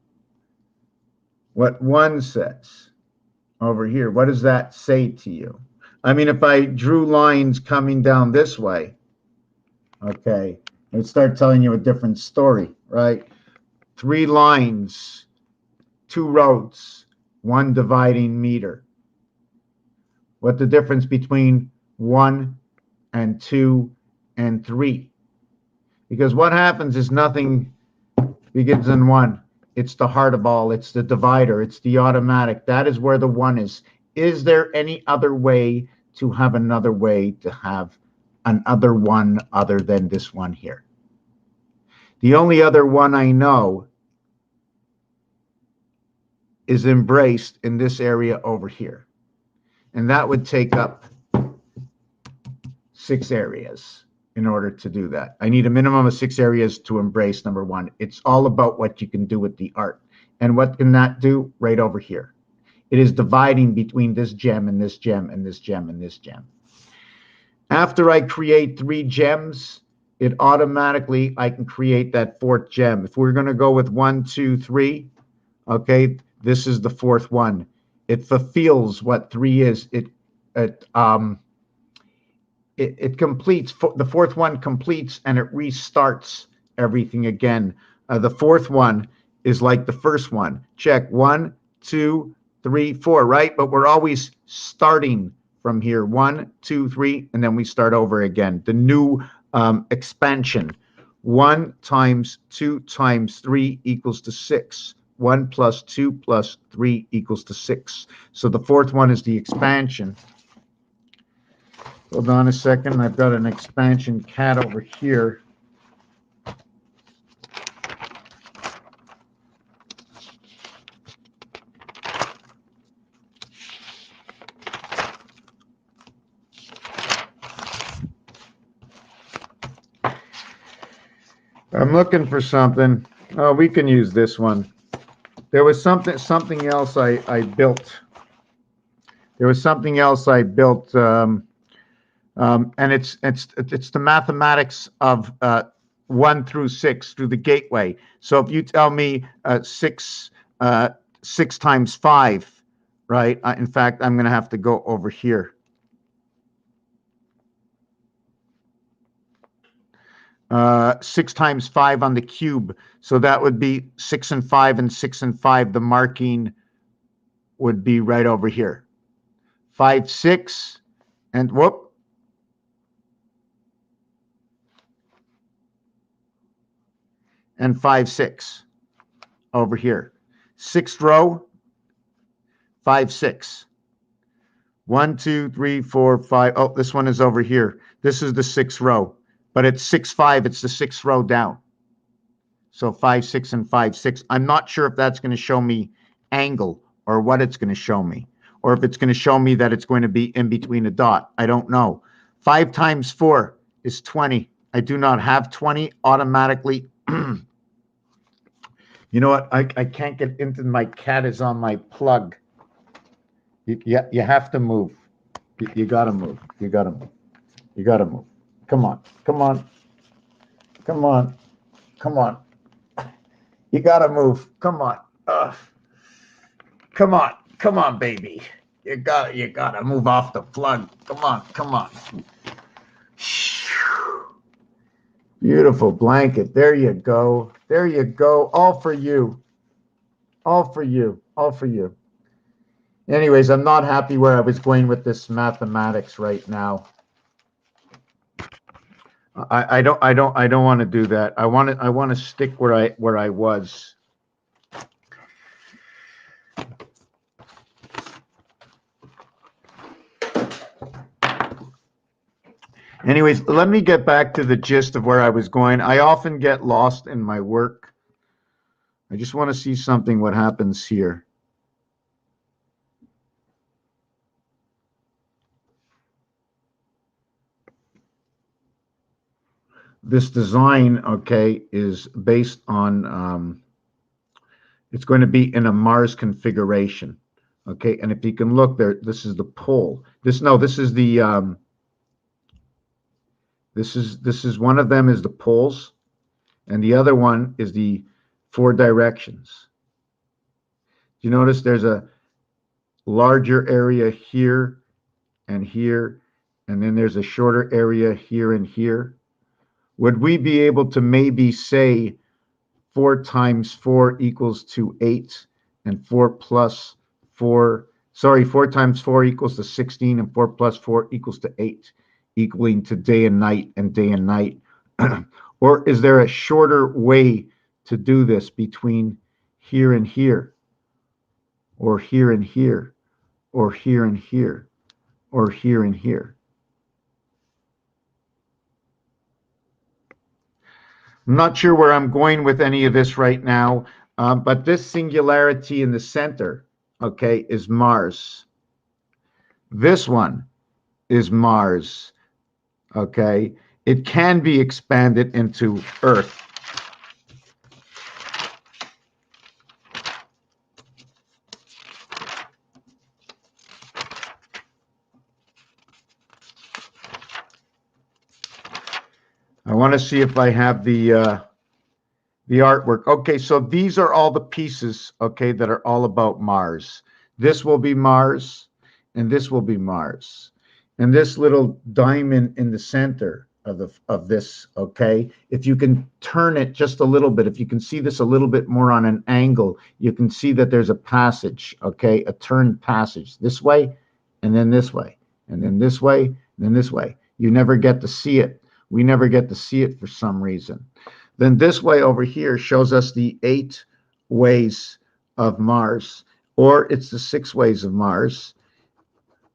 1 says over here. What does that say to you? I mean, if I drew lines coming down this way, okay, it would start telling you a different story, right? 3 lines, 2 roads, 1 dividing meter. What the difference between 1 and 2 and 3? Because what happens is nothing begins in 1. It's the heart of all. It's the divider. It's the automatic. That is where the 1 is. Is there any other way to have another way to have another 1 other than this one here? The only other 1 I know is embraced in this area over here. And that would take up 6 areas. In order to do that, I need a minimum of 6 areas to embrace number 1. It's all about what you can do with the art. And what can that do? Right over here. It is dividing between this gem and this gem and this gem and this gem. After I create 3 gems, it automatically, I can create that 4th gem. If we're going to go with 1, 2, 3, okay, this is the 4th one. It fulfills what 3 is. It completes, the 4th one completes and it restarts everything again. The 4th one is like the first one. Check 1, 2, 3, 4, right? But we're always starting from here. 1, 2, 3, and then we start over again. The new expansion. 1 times 2 times 3 equals to 6. 1 plus 2 plus 3 equals to 6. So the 4th one is the expansion. Hold on a second. I've got an expansion cat over here. I'm looking for something. Oh, we can use this one. There was something else I built. There was something else I built, and it's the mathematics of 1 through 6 through the gateway. So if you tell me uh, 6 times 5, right? In fact, I'm going to have to go over here. 6 times 5 on the cube. So that would be 6 and 5 and 6 and 5. The marking would be right over here. 5, 6, and whoop. And 5, 6 over here. Sixth row, 5, 6. 1, 2, 3, 4, 5. Oh, this one is over here. This is the sixth row, but it's 6, 5. It's the sixth row down. So 5, 6, and 5, 6. I'm not sure if that's going to show me angle or what it's going to show me, or if it's going to show me that it's going to be in between a dot. I don't know. 5 times 4 is 20. I do not have 20 automatically. You know what? I can't get into my cat is on my plug. You have to move. You got to move. You got to move. You got to move. Come on. Come on. Come on. Come on. You got to move. Come on. Come on. Come on, baby. You got to move off the plug. Come on. Come on. Beautiful blanket. There you go. There you go. All for you. All for you. All for you. Anyways, I'm not happy where I was going with this mathematics right now. I don't want to do that. I want to stick where I was. Anyways, let me get back to the gist of where I was going. I often get lost in my work. I just want to see something what happens here. This design, okay, is based on, it's going to be in a Mars configuration, okay? And if you can look there, this is the pole. This is the, this is one of them is the poles, and the other one is the 4 directions. You notice there's a larger area here and here, and then there's a shorter area here and here. Would we be able to maybe say 4 times 4 equals to 8, and 4 plus 4, sorry, 4 times 4 equals to 16, and 4 plus 4 equals to 8, equaling to day and night and day and night? Or is there a shorter way to do this between here and here, or here and here, or here and here, or here and here? I'm not sure where I'm going with any of this right now, but this singularity in the center, okay, is Mars. This one is Mars, okay? It can be expanded into Earth. I want to see if I have the artwork. Okay, so these are all the pieces, okay, that are all about Mars. This will be Mars, and this will be Mars. And this little diamond in the center of this, okay, if you can turn it just a little bit, if you can see this a little bit more on an angle, you can see that there's a passage, okay, a turned passage this way, and then this way, and then this way, and then this way. You never get to see it. We never get to see it for some reason. Then this way over here shows us the 8 ways of Mars, or it's the 6 ways of Mars.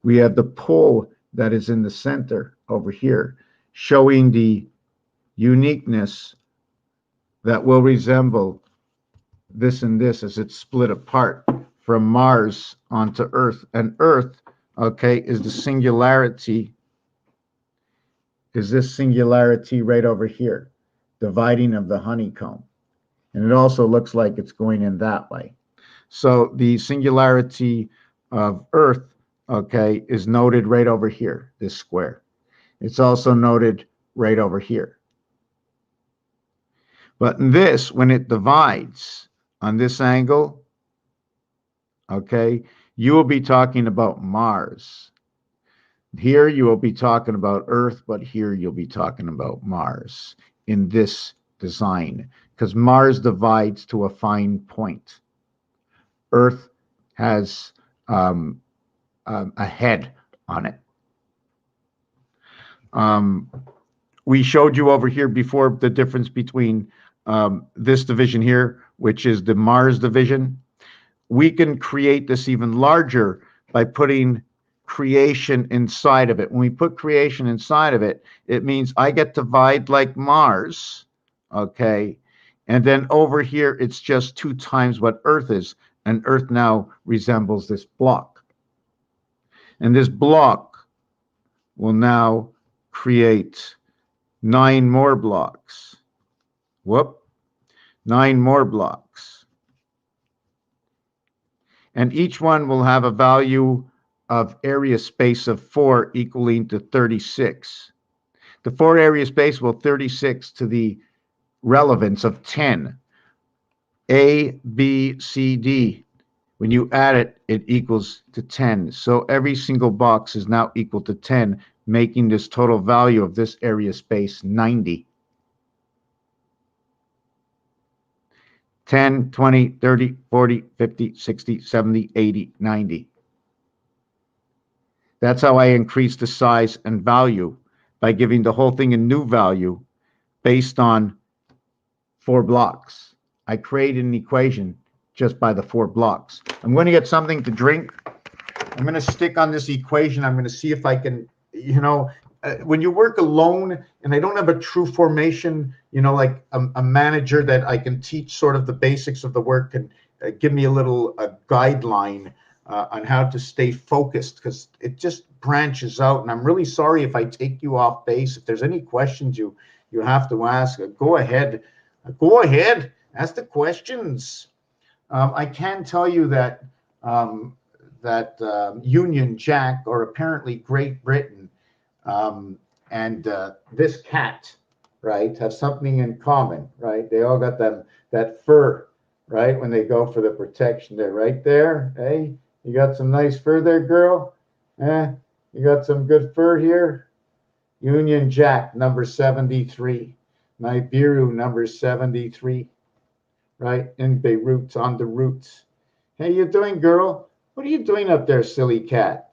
We have the pole that is in the center over here, showing the uniqueness that will resemble this and this as it's split apart from Mars onto Earth. And Earth, okay, is the singularity, is this singularity right over here. dividing of the honeycomb. And it also looks like it's going in that way. So the singularity of Earth, okay, is noted right over here, this square. It's also noted right over here. But in this, when it divides on this angle, okay, you will be talking about Mars. Here you will be talking about Earth, but here you'll be talking about Mars in this design, because Mars divides to a fine point. Earth has a head on it. We showed you over here before the difference between this division here, which is the Mars division. We can create this even larger by putting creation inside of it. When we put creation inside of it, it means I get to divide like Mars, okay? And then over here, it's just 2 times what Earth is. And Earth now resembles this block. And this block will now create 9 more blocks. Whoop. 9 more blocks. And each one will have a value of area space of 4 equaling to 36. The 4 area space will 36 to the relevance of 10. A, B, C, D. When you add it, it equals to 10. So every single box is now equal to 10, making this total value of this area space 90. 10, 20, 30, 40, 50, 60, 70, 80, 90. That's how I increase the size and value, by giving the whole thing a new value based on 4 blocks. I created an equation just by the 4 blocks. I'm going to get something to drink. I'm going to stick on this equation. I'm going to see if I can, when you work alone and I don't have a true formation, like a manager that I can teach sort of the basics of the work and give me a little guideline on how to stay focused, because it just branches out. And I'm really sorry if I take you off base. If there's any questions you have to ask, go ahead. Go ahead. Ask the questions. I can tell you that Union Jack, or apparently Great Britain, and this cat, right, have something in common, right? They all got that fur, right? When they go for the protection, they're right there. Hey, you got some nice fur there, girl. You got some good fur here. Union Jack, number 73. Nibiru, number 73. Right in Beirut, on the route. Hey, you doing, girl? What are you doing up there, silly cat?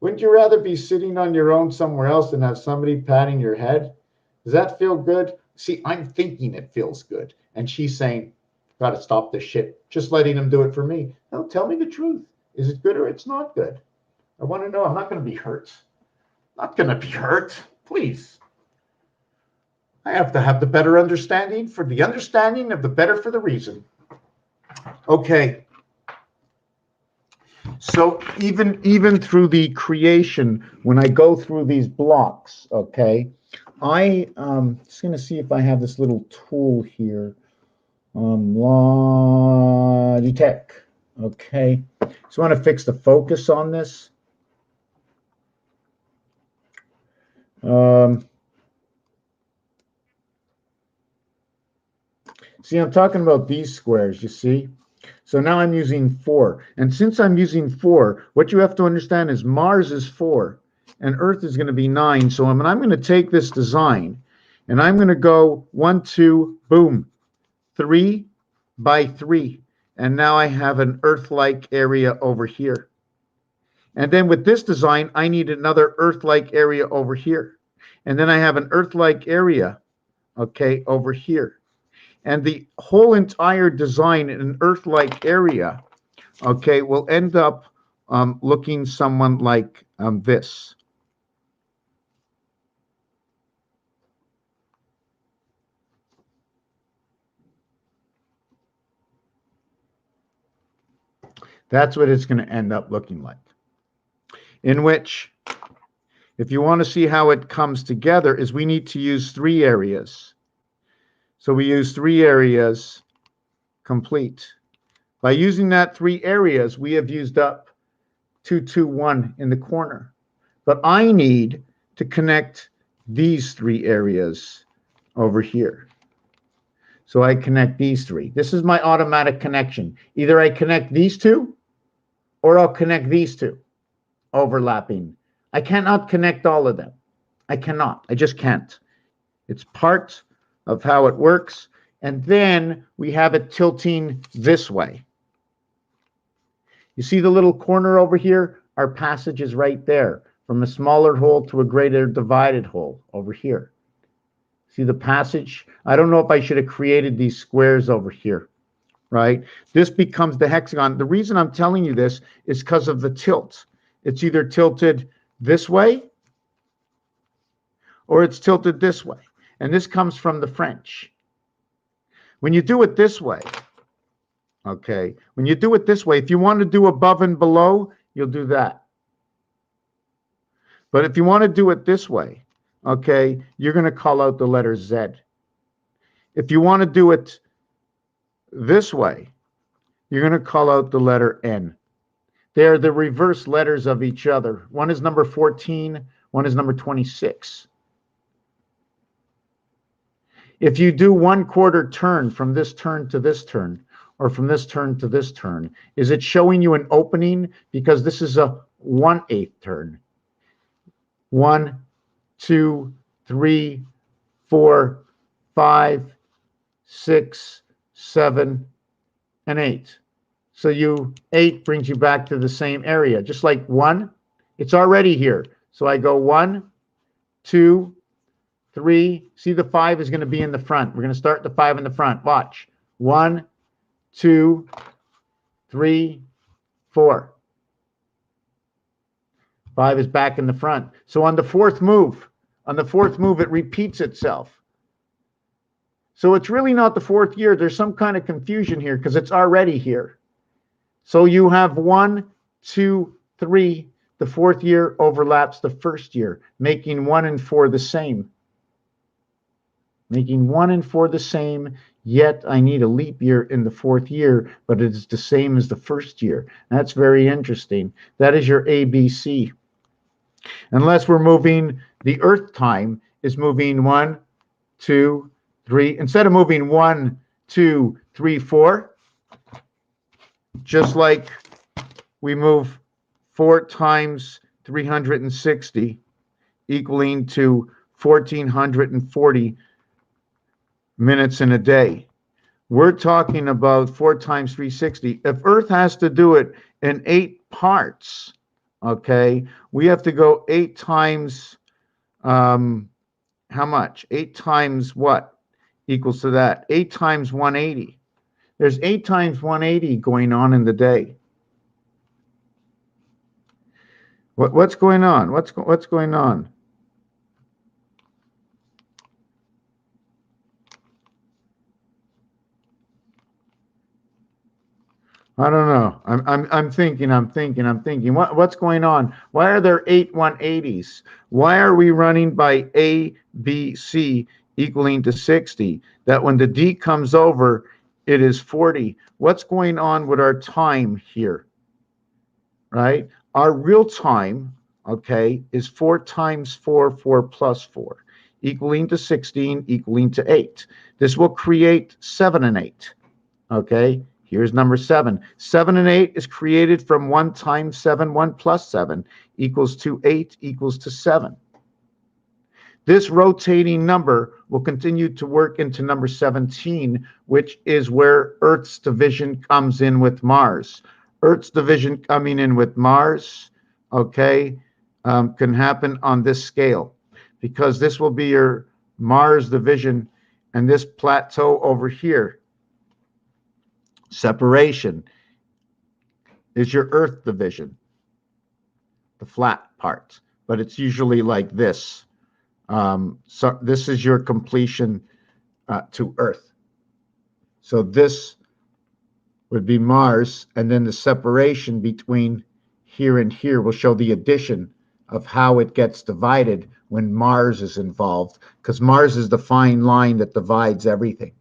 Wouldn't you rather be sitting on your own somewhere else than have somebody patting your head? Does that feel good? See, I'm thinking it feels good. And she's saying, gotta stop this shit. Just letting him do it for me. No, tell me the truth. Is it good or it's not good? I want to know. I'm not going to be hurt. Not going to be hurt. Please. I have to have the better understanding for the understanding of the better for the reason. Okay. So even through the creation, when I go through these blocks, okay, I just going to see if I have this little tool here. Logitech. Okay. So I want to fix the focus on this. See, I'm talking about these squares, you see? So now I'm using 4. And since I'm using 4, what you have to understand is Mars is 4 and Earth is going to be 9. So I'm going to take this design and I'm going to go 1, 2, boom, 3 by 3. And now I have an Earth-like area over here. And then with this design, I need another Earth-like area over here. And then I have an Earth-like area, okay, over here. And the whole entire design in an Earth-like area, okay, will end up looking someone like this. That's what it's going to end up looking like. In which, if you want to see how it comes together, is we need to use 3 areas. So we use 3 areas complete. By using that 3 areas, we have used up 2, 2, 1 in the corner. But I need to connect these 3 areas over here. So I connect these 3. This is my automatic connection. Either I connect these 2 or I'll connect these 2 overlapping. I cannot connect all of them. I cannot. I just can't. It's part of how it works. And then we have it tilting this way. You see the little corner over here? Our passage is right there, from a smaller hole to a greater divided hole over here. See the passage? I don't know if I should have created these squares over here, right? This becomes the hexagon. The reason I'm telling you this is because of the tilt. It's either tilted this way or it's tilted this way. And this comes from the French. When you do it this way, okay, when you do it this way, if you want to do above and below, you'll do that. But if you want to do it this way, okay, you're going to call out the letter Z. If you want to do it this way, you're going to call out the letter N. They're the reverse letters of each other. One is number 14, one is number 26. If you do 1/4 turn from this turn to this turn, or from this turn to this turn, is it showing you an opening? Because this is a 1/8 turn. 1, 2, 3, 4, 5, 6, 7, and 8. So 8 brings you back to the same area. Just like 1, it's already here. So I go 1, 2, 3. See, the 5 is going to be in the front. We're going to start the 5 in the front. Watch. 1, 2, 3, 4. 5 is back in the front. So on the fourth move, it repeats itself. So it's really not the 4th year. There's some kind of confusion here because it's already here. So you have 1, 2, 3. The 4th year overlaps the 1st year, making 1 and 4 the same. Making 1 and 4 the same, yet I need a leap year in the 4th year, but it is the same as the 1st year. That's very interesting. That is your ABC. Unless we're moving, the Earth time is moving 1, 2, 3. Instead of moving 1, 2, 3, 4, just like we move 4 times 360, equaling to 1,440 minutes in a day. We're talking about 4 times 360. If Earth has to do it in 8 parts, okay, we have to go 8 times, how much? 8 times what equals to that? 8 times 180. There's 8 times 180 going on in the day. What's going on? What's going on? I don't know. I'm thinking. What's going on? Why are there 8 180s? Why are we running by A, B, C equaling to 60? That when the D comes over, it is 40. What's going on with our time here? Right? Our real time, okay, is 4 times 4, 4 plus 4, equaling to 16, equaling to 8. This will create 7 and 8. Okay? Here's number 7. 7 and 8 is created from 1 times 7, 1 plus 7, equals to 8, equals to 7. This rotating number will continue to work into number 17, which is where Earth's division comes in with Mars. Earth's division coming in with Mars, okay, can happen on this scale, because this will be your Mars division, and this plateau over here, separation, is your Earth division, the flat part, but it's usually like this. So this is your completion to Earth. So this would be Mars, and then the separation between here and here will show the addition of how it gets divided when Mars is involved, because Mars is the fine line that divides everything.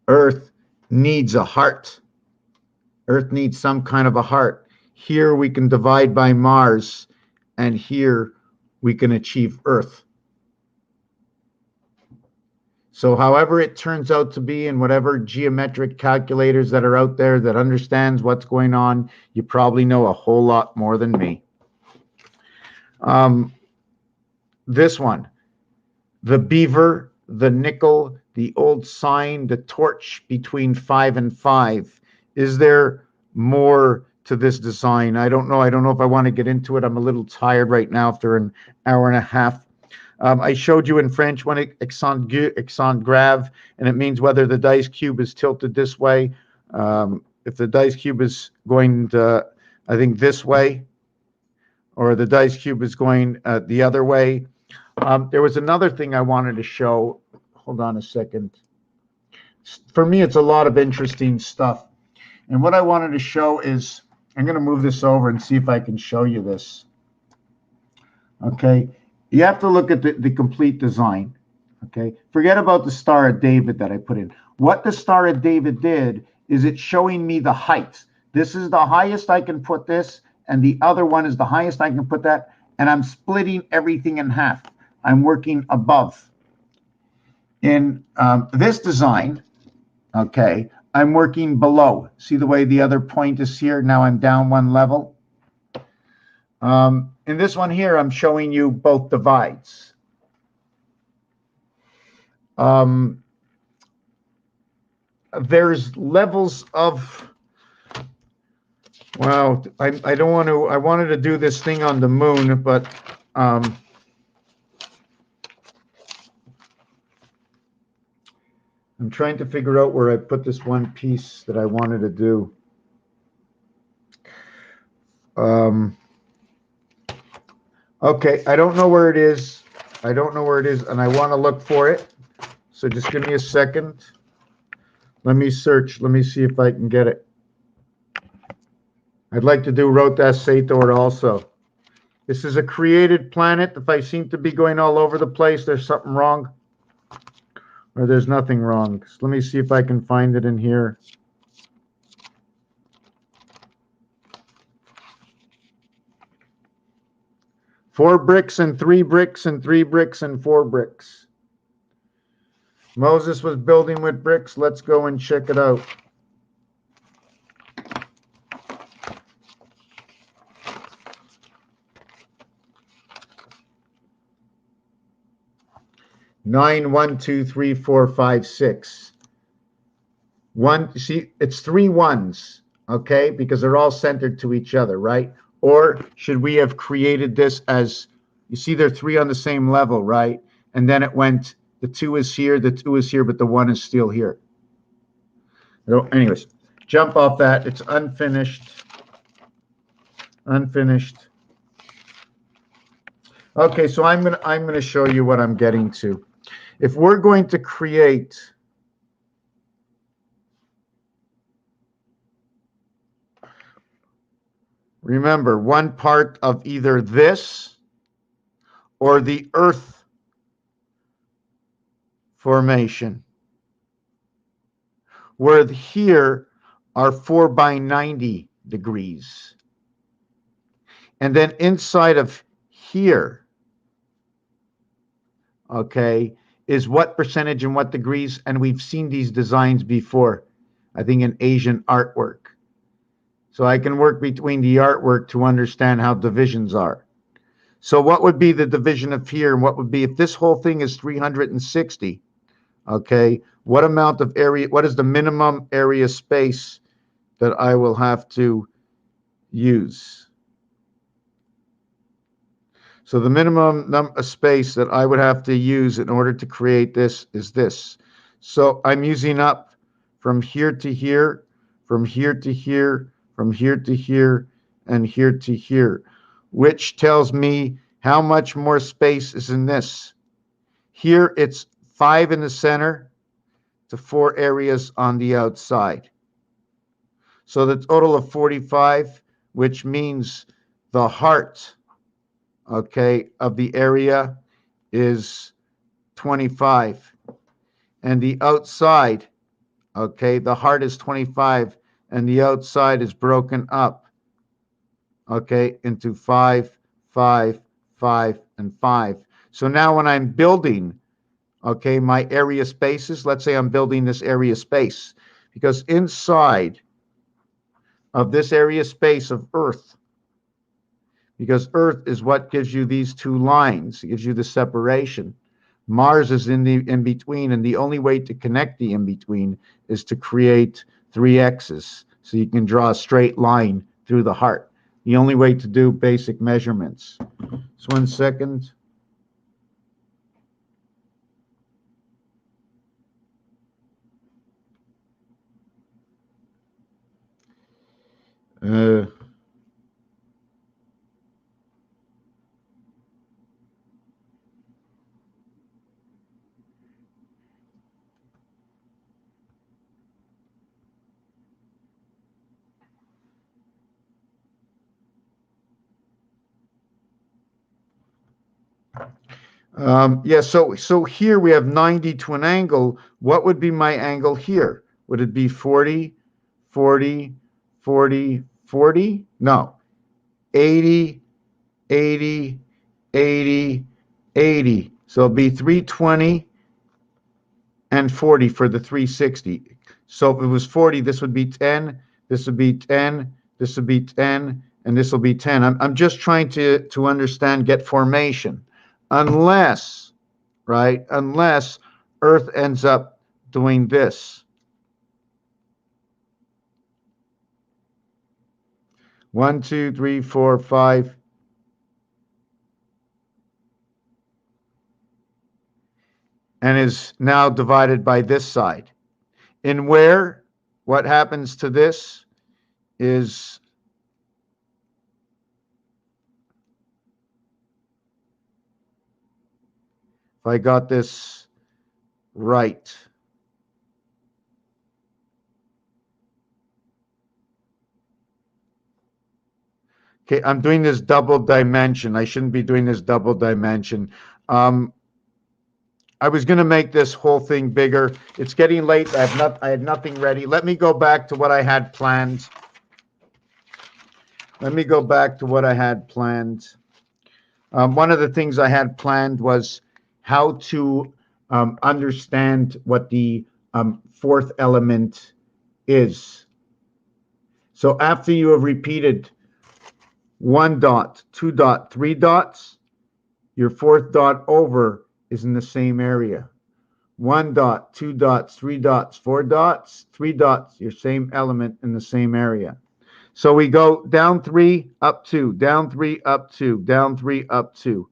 Earth needs a heart. Earth needs some kind of a heart. Here we can divide by Mars, and here we can achieve Earth. So however it turns out to be, in whatever geometric calculators that are out there that understands what's going on, you probably know a whole lot more than me. This one, the beaver, the nickel, the old sign, the torch between 5 and 5. Is there more to this design? I don't know. I don't know if I want to get into it. I'm a little tired right now after an hour and a half. I showed you in French one accent grave, and it means whether the dice cube is tilted this way. If the dice cube is going to, I think, this way, or the dice cube is going the other way. There was another thing I wanted to show. Hold on a second. For me, it's a lot of interesting stuff. And what I wanted to show is, I'm going to move this over and see if I can show you this. Okay. You have to look at the complete design. Okay. Forget about the Star of David that I put in. What the Star of David did is it's showing me the height. This is the highest I can put this, and the other one is the highest I can put that. And I'm splitting everything in half. I'm working above. In this design, okay, I'm working below. See the way the other point is here? Now I'm down one level. In this one here, I'm showing you both divides. There's levels of, well, I don't want to, I wanted to do this thing on the moon, but I'm trying to figure out where I put this one piece that I wanted to do. Okay, I don't know where it is. I don't know where it is, and I want to look for it. So just give me a second. Let me search. Let me see if I can get it. I'd like to do Rota Sator also. This is a created planet. If I seem to be going all over the place, there's something wrong. Or there's nothing wrong. So let me see if I can find it in here. Four bricks and 3 bricks and 3 bricks and 4 bricks. Moses was building with bricks. Let's go and check it out. Nine, 1, 2, 3, 4, 5, 6. One, see, it's 3 ones, okay, because they're all centered to each other, right? Or should we have created this as, you see, they're 3 on the same level, right? And then it went, the 2 is here, the 2 is here, but the 1 is still here. So anyways, jump off that. It's unfinished. Unfinished. Okay, so I'm gonna show you what I'm getting to. If we're going to create remember, one part of either this or the Earth formation, where here are 4 by 90 degrees. And then inside of here, okay, is what percentage and what degrees. And we've seen these designs before, I think in Asian artwork. So I can work between the artwork to understand how divisions are. So what would be the division of here? And what would be, if this whole thing is 360, okay, what amount of area, what is the minimum area space that I will have to use? So the minimum space that I would have to use in order to create this is this. So I'm using up from here to here, from here to here, from here to here, and here to here, which tells me how much more space is in this. Here it's 5 in the center to 4 areas on the outside. So the total of 45, which means the heart, okay, of the area is 25. And the outside Okay, the heart is 25, and the outside is broken up, okay, into 5, 5, 5, and 5. So now when I'm building, okay, my area spaces, let's say I'm building this area space, because inside of this area space of Earth, because Earth is what gives you these two lines, it gives you the separation. Mars is in the in between, and the only way to connect the in between is to create three X's, so you can draw a straight line through the heart. The only way to do basic measurements. Just 1 second. Uh, yeah, so here we have 90 to an angle. What would be my angle here? Would it be 40, 40, 40, 40? No. 80, 80, 80, 80. So it'll be 320 and 40 for the 360. So if it was 40, this would be 10, this would be 10, this would be 10, and this will be 10. I'm just trying to understand, get formation. Unless, right, unless Earth ends up doing this. 1, 2, 3, 4, 5. And is now divided by this side. In where, what happens to this is, if I got this right, okay, I'm doing this double dimension. I shouldn't be doing this double dimension. I was going to make this whole thing bigger. It's getting late. I had nothing ready. Let me go back to what I had planned. Let me go back to what I had planned. One of the things I had planned was how to understand what the fourth element is. So after you have repeated 1 dot, 2 dot, 3 dots, your fourth dot over is in the same area. 1 dot, 2 dots, 3 dots, 4 dots, 3 dots, your same element in the same area. So we go down 3, up 2, down 3, up 2, down 3, up 2.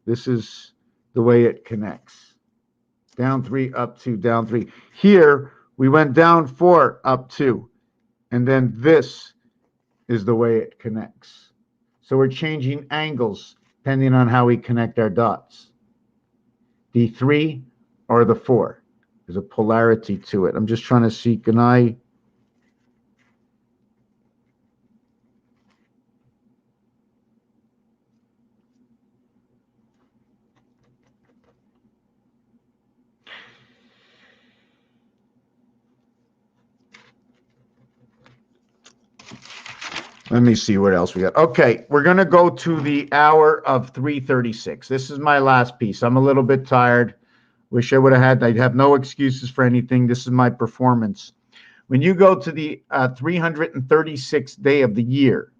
This is the way it connects. Down 3, up 2, down 3. Here, we went down 4, up 2. And then this is the way it connects. So we're changing angles depending on how we connect our dots. The 3 or the 4. There's a polarity to it. I'm just trying to see, can I... Let me see what else we got. Okay, we're going to go to the hour of 3:36. This is my last piece. I'm a little bit tired. Wish I would have had, I'd have no excuses for anything. This is my performance. When you go to the 336th day of the year,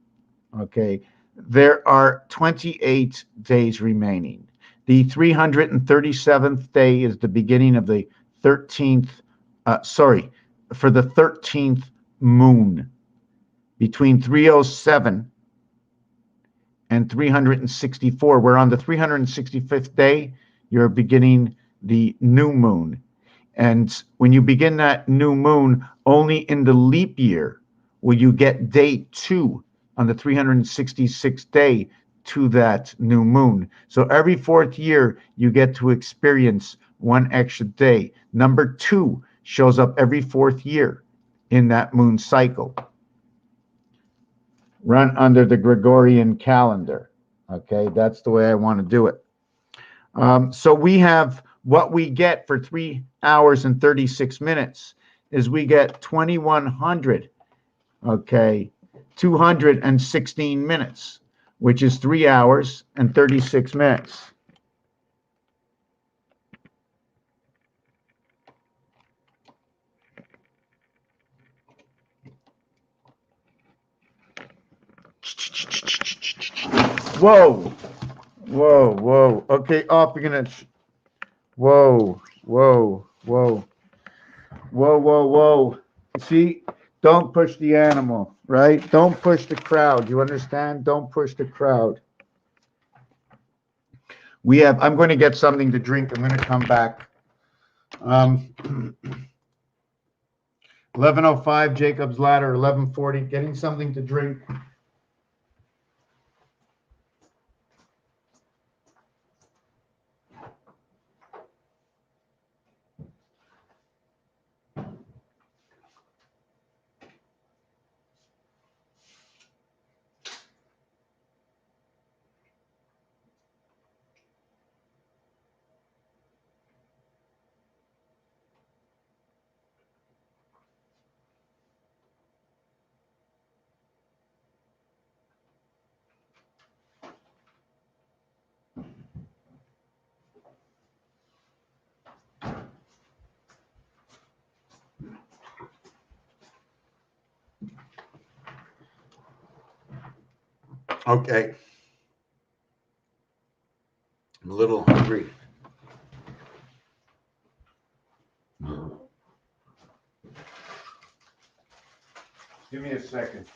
okay, there are 28 days remaining. The 337th day is the beginning of the 13th, for the 13th moon. Between 307 and 364, we're on the 365th day, you're beginning the new moon. And when you begin that new moon, only in the leap year will you get day 2 on the 366th day to that new moon. So every 4th year, you get to experience 1 extra day. Number 2 shows up every 4th year in that moon cycle. Run under the Gregorian calendar. Okay, that's the way I want to do it. So we have what we get for 3 hours and 36 minutes is we get 2100, okay, 216 minutes, which is 3 hours and 36 minutes. Whoa, whoa, whoa. Okay, off. You're gonna. Whoa, whoa, whoa, whoa, whoa, whoa. See, don't push the animal, right? Don't push the crowd. You understand? Don't push the crowd. We have. I'm going to get something to drink. I'm going to come back. 11:05, Jacob's Ladder. 11:40, getting something to drink. Okay. I'm a little hungry. Give me a second.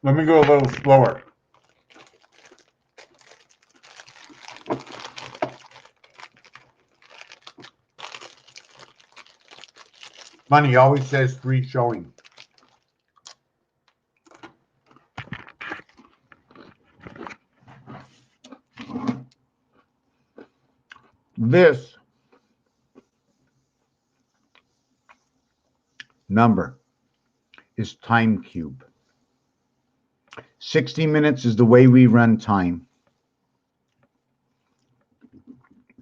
Let me go a little slower. Money always says free showing. This number is time cube. 60 minutes is the way we run time.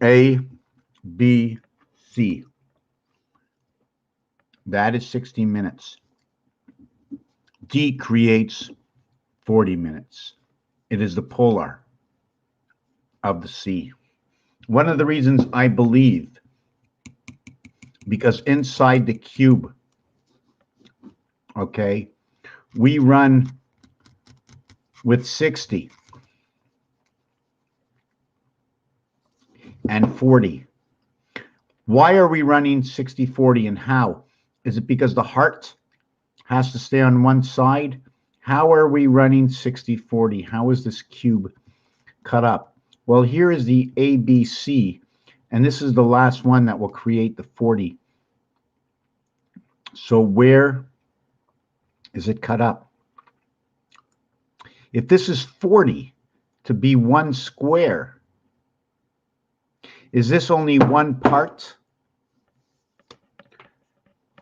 A, B, C. That is 60 minutes. D creates 40 minutes. It is the polar of the C. One of the reasons I believe, because inside the cube, okay, we run with 60 and 40. Why are we running 60, 40, and how? Is it because the heart has to stay on one side? How are we running 60, 40? How is this cube cut up? Well, here is the ABC, and this is the last one that will create the 40. So where is it cut up? If this is 40 to be one square, is this only one part?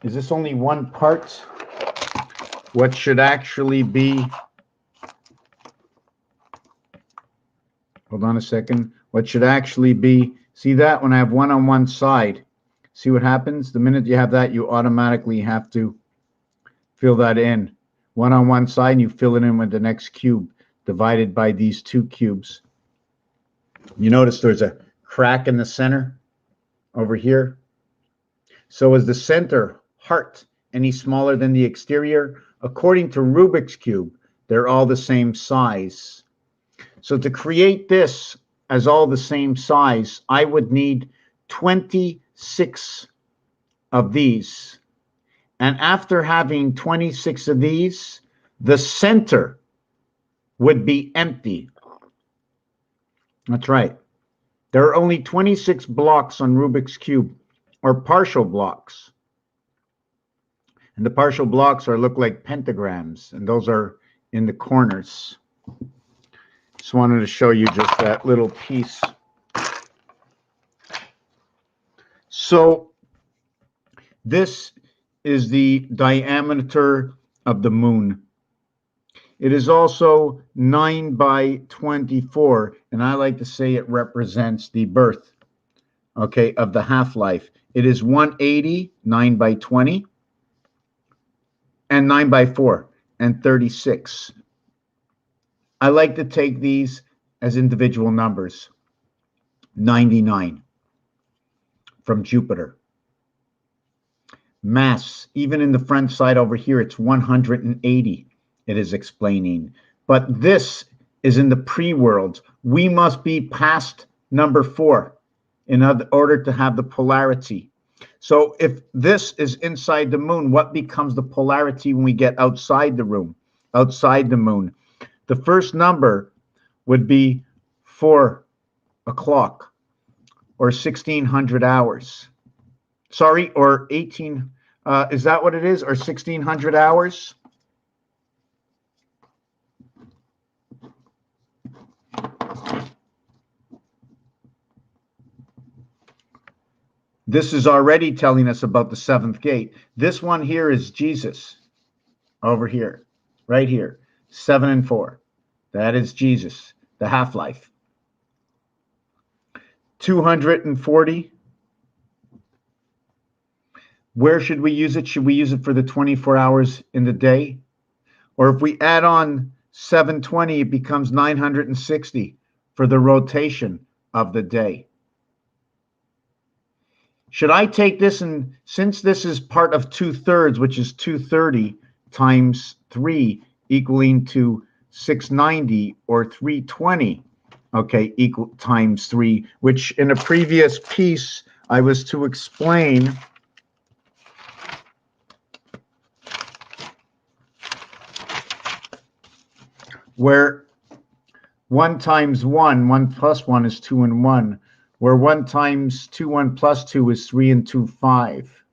Is this only one part? What should actually be, hold on a second, what should actually be, see that when I have one on one side, see what happens? The minute you have that, you automatically have to fill that in. One on one side, and you fill it in with the next cube, divided by these two cubes. You notice there's a crack in the center over here. So is the center heart any smaller than the exterior? According to Rubik's Cube, they're all the same size. So to create this as all the same size, I would need 26 of these. And after having 26 of these, the center would be empty. That's right. There are only 26 blocks on Rubik's Cube, or partial blocks. And the partial blocks look like pentagrams, and those are in the corners. Just wanted to show you just that little piece. So this is the diameter of the moon. It is also 9 by 24, and I like to say it represents the birth, okay, of the half-life. It is 180, 9 by 20, and 9 by 4, and 36. I like to take these as individual numbers. 99 from Jupiter. Mass, even in the front side over here, it's 180, it is explaining. But this is in the pre-world. We must be past number 4 in order to have the polarity. So if this is inside the moon, what becomes the polarity when we get outside the room, outside the moon? The first number would be 4 o'clock or 1600 hours. Sorry, or 18, is that what it is? Or 1600 hours? This is already telling us about the 7th gate. This one here is Jesus over here, right here, 7 and 4. That is Jesus, the half-life. 240. Where should we use it? Should we use it for the 24 hours in the day? Or if we add on 720, it becomes 960 for the rotation of the day. Should I take this, and since this is part of 2/3, which is 230 times 3 equaling to 690, or 320, okay, equal times 3, which in a previous piece I was to explain where 1 times 1, 1 plus 1 is 2 and 1, where 1 times 2, 1 plus 2 is 3 and 2, 5.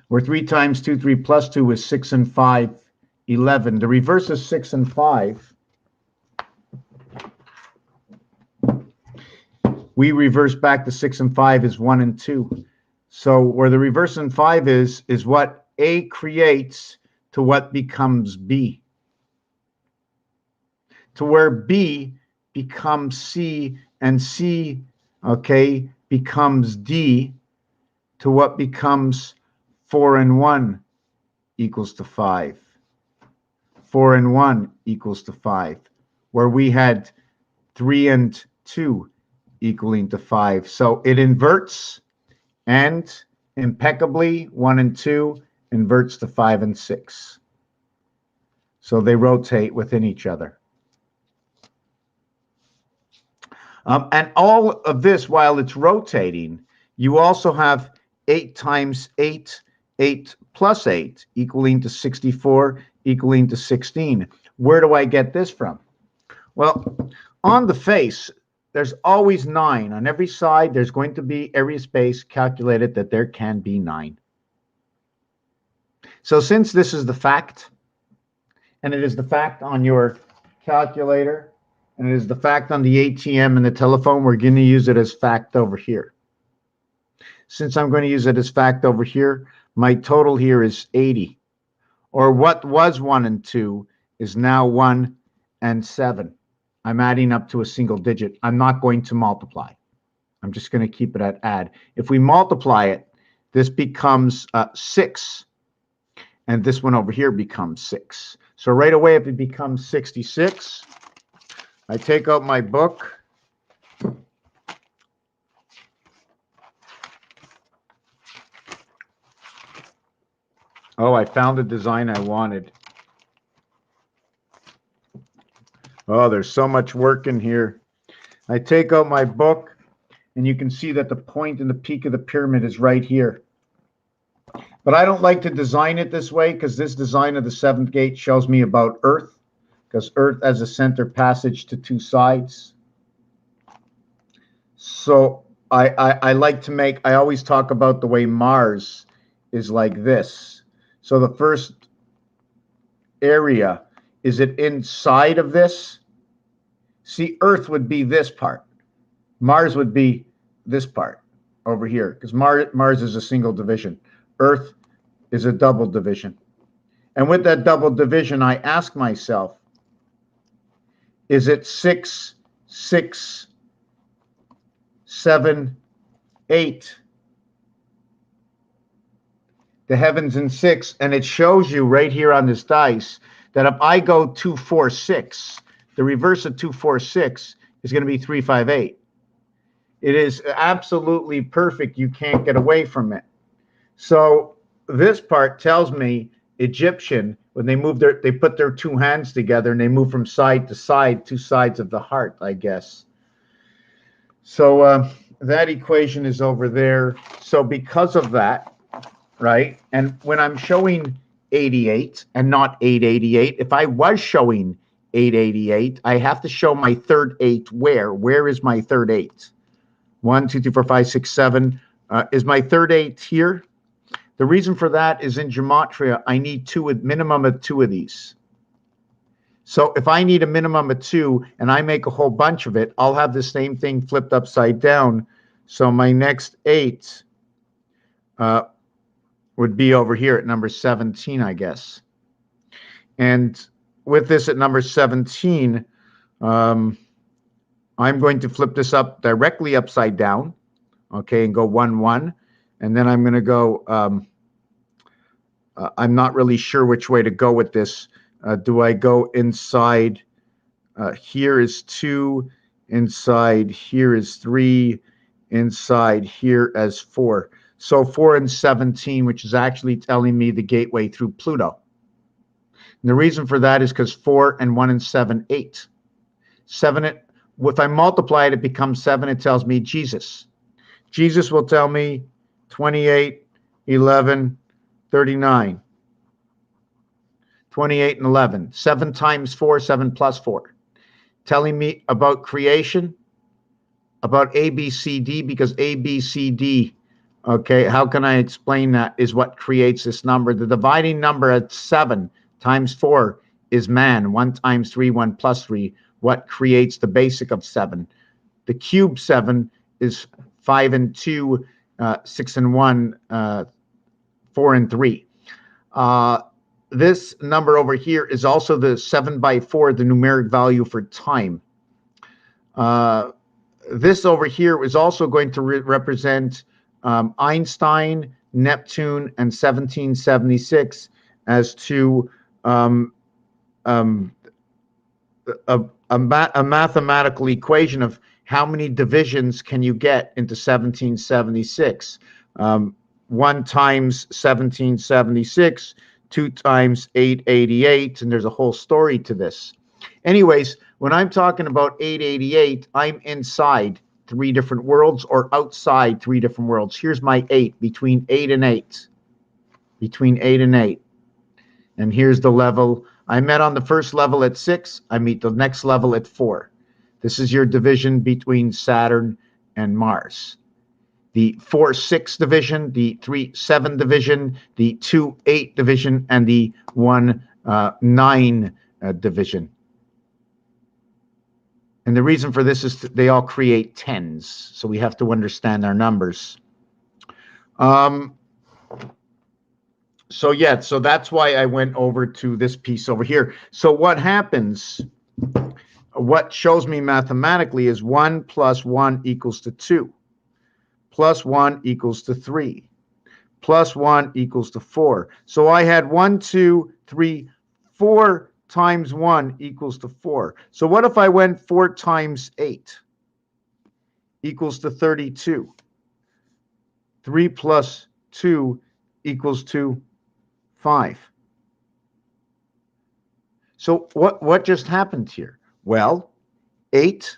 Where 3 times 2, 3 plus 2 is 6 and 5, 11. The reverse is 6 and 5. We reverse back to 6 and 5 is 1 and 2. So where the reverse in 5 is what A creates to what becomes B. To where B becomes C, and C, okay, becomes D, to what becomes 4 and 1 equals to 5. 4 and 1 equals to 5, where we had 3 and 2 equaling to 5. So it inverts, and impeccably 1 and 2 inverts to 5 and 6. So they rotate within each other. And all of this, while it's rotating, you also have 8 times 8, 8 plus 8, equaling to 64, equaling to 16. Where do I get this from? Well, on the face, there's always 9. On every side, there's going to be area space calculated that there can be 9. So since this is the fact, and it is the fact on your calculator, and it is the fact on the ATM and the telephone, we're going to use it as fact over here. Since I'm going to use it as fact over here, my total here is 80. Or what was 1 and 2 is now 1 and 7. I'm adding up to a single digit. I'm not going to multiply. I'm just going to keep it at add. If we multiply it, this becomes 6. And this one over here becomes 6. So right away, if it becomes 66, I take out my book. Oh, I found the design I wanted. Oh, there's so much work in here. I take out my book, and you can see that the point and the peak of the pyramid is right here. But I don't like to design it this way, because this design of the 7th gate shows me about Earth, because Earth has a center passage to 2 sides. So I like to make, I always talk about the way Mars is like this. So the first area, is it inside of this? See, Earth would be this part. Mars would be this part over here, because Mars is a single division. Earth is a double division. And with that double division, I ask myself, is it 6, 6, 7, 8? The heavens in 6, and it shows you right here on this dice that if I go 2, 4, 6, the reverse of 2, 4, 6 is going to be 3, 5, 8. It is absolutely perfect. You can't get away from it. So this part tells me Egyptian, when they move they put their two hands together and they move from side to side, two sides of the heart, I guess. So that equation is over there. So because of that, right? And when I'm showing 88 and not 888, if I was showing 888, I have to show my third 8 where? Where is my third 8? 1, 2, 3, 4, 5, 6, 7. Is my third 8 here? The reason for that is in gematria, I need a minimum of 2 of these. So if I need a minimum of 2 and I make a whole bunch of it, I'll have the same thing flipped upside down. So my next 8 would be over here at number 17, I guess. And with this at number 17, I'm going to flip this up directly upside down, okay, and go 1, 1. And then I'm going to go, I'm not really sure which way to go with this. Do I go inside? Here is 2, inside here is 3, inside here as 4. So 4 and 17, which is actually telling me the gateway through Pluto. And the reason for that is because 4 and 1 and 7, 8. 7, if I multiply it, it becomes 7. It tells me Jesus. Jesus will tell me 28, 11, 39. 28 and 11. 7 times 4, 7 plus 4. Telling me about creation, about A, B, C, D, because A, B, C, D, okay, how can I explain that, is what creates this number. The dividing number at 7 times 4 is man. 1 times 3, 1 plus 3. What creates the basic of 7? The cube 7 is 5 and 2, 6 and 1, 4 and 3. This number over here is also the 7 by 4, the numeric value for time. This over here is also going to represent Einstein, Neptune, and 1776 as to a mathematical equation of how many divisions can you get into 1776. 1 times 1776, 2 times 888, and there's a whole story to this. Anyways, when I'm talking about 888, I'm inside 3 different worlds or outside 3 different worlds. Here's my 8, between 8 and 8. Between 8 and 8. And here's the level. I met on the first level at 6. I meet the next level at 4. This is your division between Saturn and Mars. The 4-6 division, the 3-7 division, the 2-8 division, and the 1-9 division. And the reason for this is they all create 10s, so we have to understand our numbers. So yeah, so that's why I went over to this piece over here. So what happens, what shows me mathematically is 1 plus 1 equals to 2. Plus 1 equals to 3. Plus 1 equals to 4. So I had 1, 2, 3, 4 times 1 equals to 4. So what if I went 4 times 8 equals to 32? 3 plus 2 equals to 5. So what just happened here? Well, 8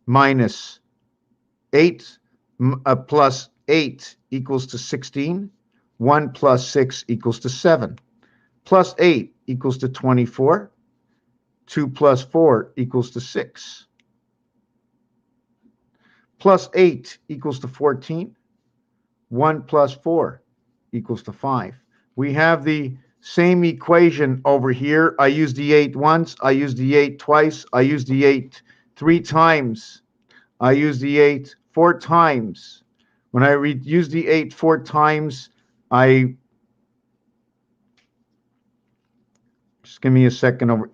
minus 8 plus 8 equals to 16. 1 plus 6 equals to 7. Plus 8 equals to 24. 2 plus 4 equals to 6. plus 8 equals to 14. 1 plus 4 equals to 5. We have the same equation over here. I use the 8 once. I use the 8 twice. I use the 8 3 times. I use the 8 4 times. When I use the 8 4 times, just give me a second over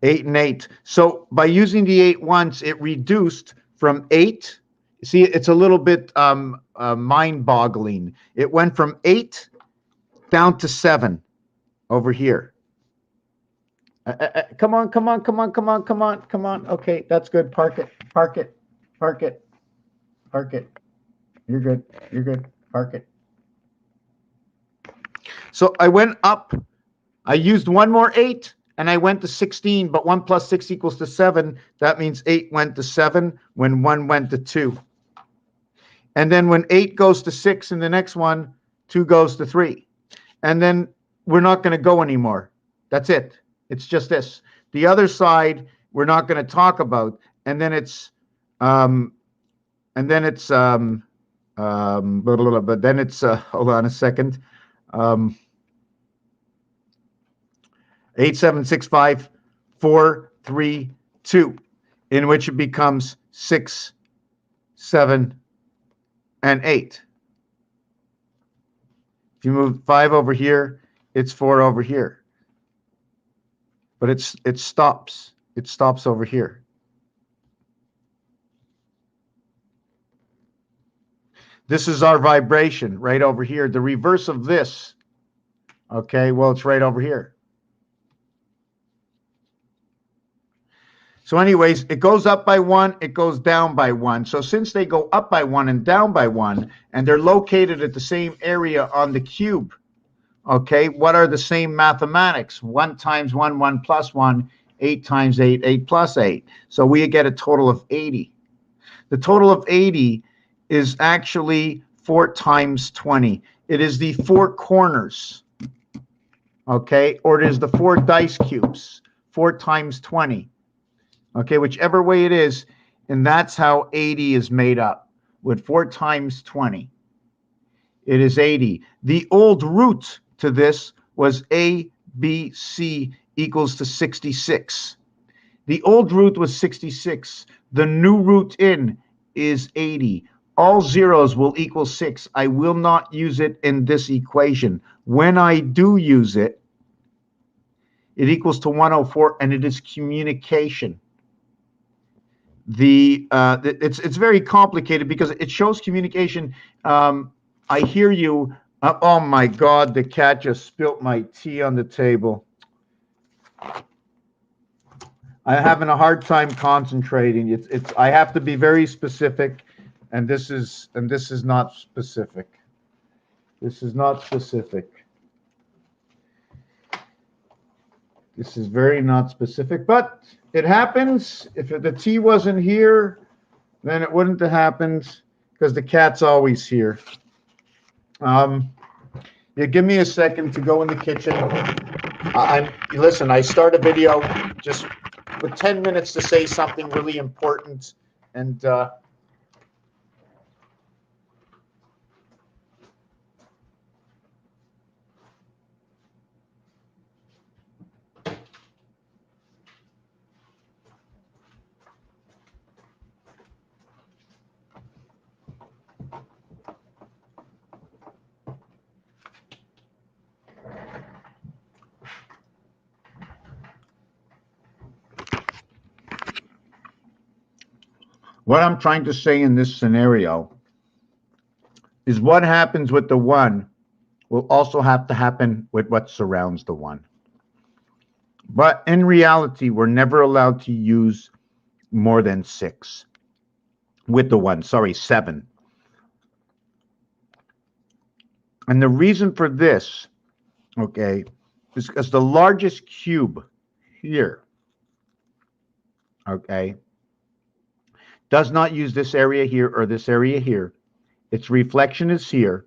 8 and 8. So by using the 8 once, it reduced from 8. See, it's a little bit mind-boggling. It went from 8 down to 7 over here. Come on, come on, come on, come on, come on, come on. Okay, that's good. Park it, park it, park it, park it. You're good, you're good. Park it. So I went up. I used one more 8, and I went to 16, but 1 plus 6 equals to 7. That means 8 went to 7 when 1 went to 2. And then when 8 goes to 6 in the next one, 2 goes to 3. And then we're not going to go anymore. That's it. It's just this. The other side, we're not going to talk about. And then it's, but then it's, hold on a second. 8, 7, 6, 5, 4, 3, 2, in which it becomes 6, 7, and 8. If you move 5 over here, it's 4 over here. But it stops. It stops over here. This is our vibration right over here. The reverse of this, okay, well, it's right over here. So anyways, it goes up by 1, it goes down by 1. So since they go up by 1 and down by 1, and they're located at the same area on the cube, okay, what are the same mathematics? 1 times 1, 1 plus 1, 8 times 8, 8 plus 8. So we get a total of 80. The total of 80 is actually 4 times 20. It is the 4 corners, okay, or it is the 4 dice cubes, 4 times 20. Okay, whichever way it is, and that's how 80 is made up, with 4 times 20. It is 80. The old root to this was ABC equals to 66. The old root was 66. The new root in is 80. All zeros will equal 6. I will not use it in this equation. When I do use it, it equals to 104, and it is communication. It's very complicated because it shows communication. I hear you. Oh my God, the cat just spilt my tea on the table. I'm having a hard time concentrating. I have to be very specific, and this is not specific. This is not specific. This is very not specific, but it happens. If the tea wasn't here, then it wouldn't have happened because the cat's always here. Yeah, give me a second to go in the kitchen. Listen, I start a video just with 10 minutes to say something really important, and what I'm trying to say in this scenario is what happens with the 1 will also have to happen with what surrounds the 1. But in reality, we're never allowed to use more than 6 with the 1. Sorry, 7. And the reason for this, okay, is because the largest cube here, okay, does not use this area here or this area here. Its reflection is here,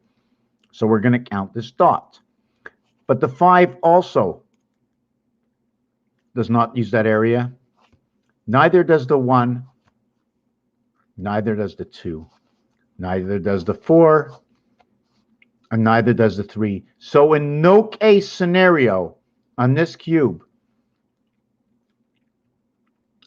so we're going to count this dot. But the 5 also does not use that area. Neither does the 1, Neither does the 2. Neither does the 4. And neither does the 3. So in no case scenario on this cube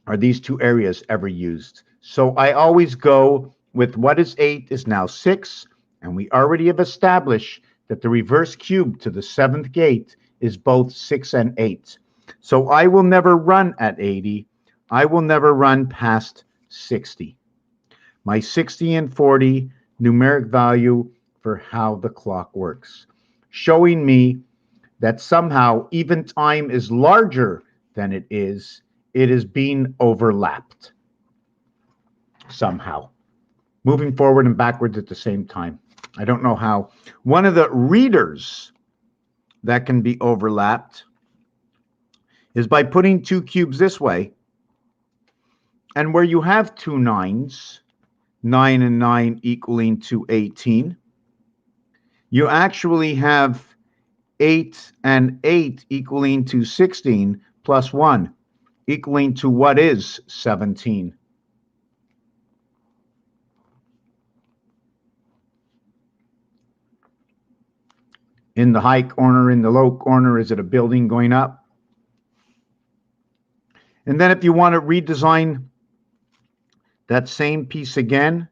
are these two areas ever used. So I always go with what is 8 is now 6, and we already have established that the reverse cube to the 7th gate is both 6 and 8. So I will never run at 80. I will never run past 60. My 60 and 40 numeric value for how the clock works, showing me that somehow even time is larger than it is being overlapped somehow, moving forward and backwards at the same time. I don't know how. One of the readers that can be overlapped is by putting two cubes this way, and where you have two 9s, 9 and 9 equaling to 18, you actually have 8 and 8 equaling to 16 plus 1 equaling to what is 17. In the high corner, in the low corner, is it a building going up? And then if you want to redesign that same piece again,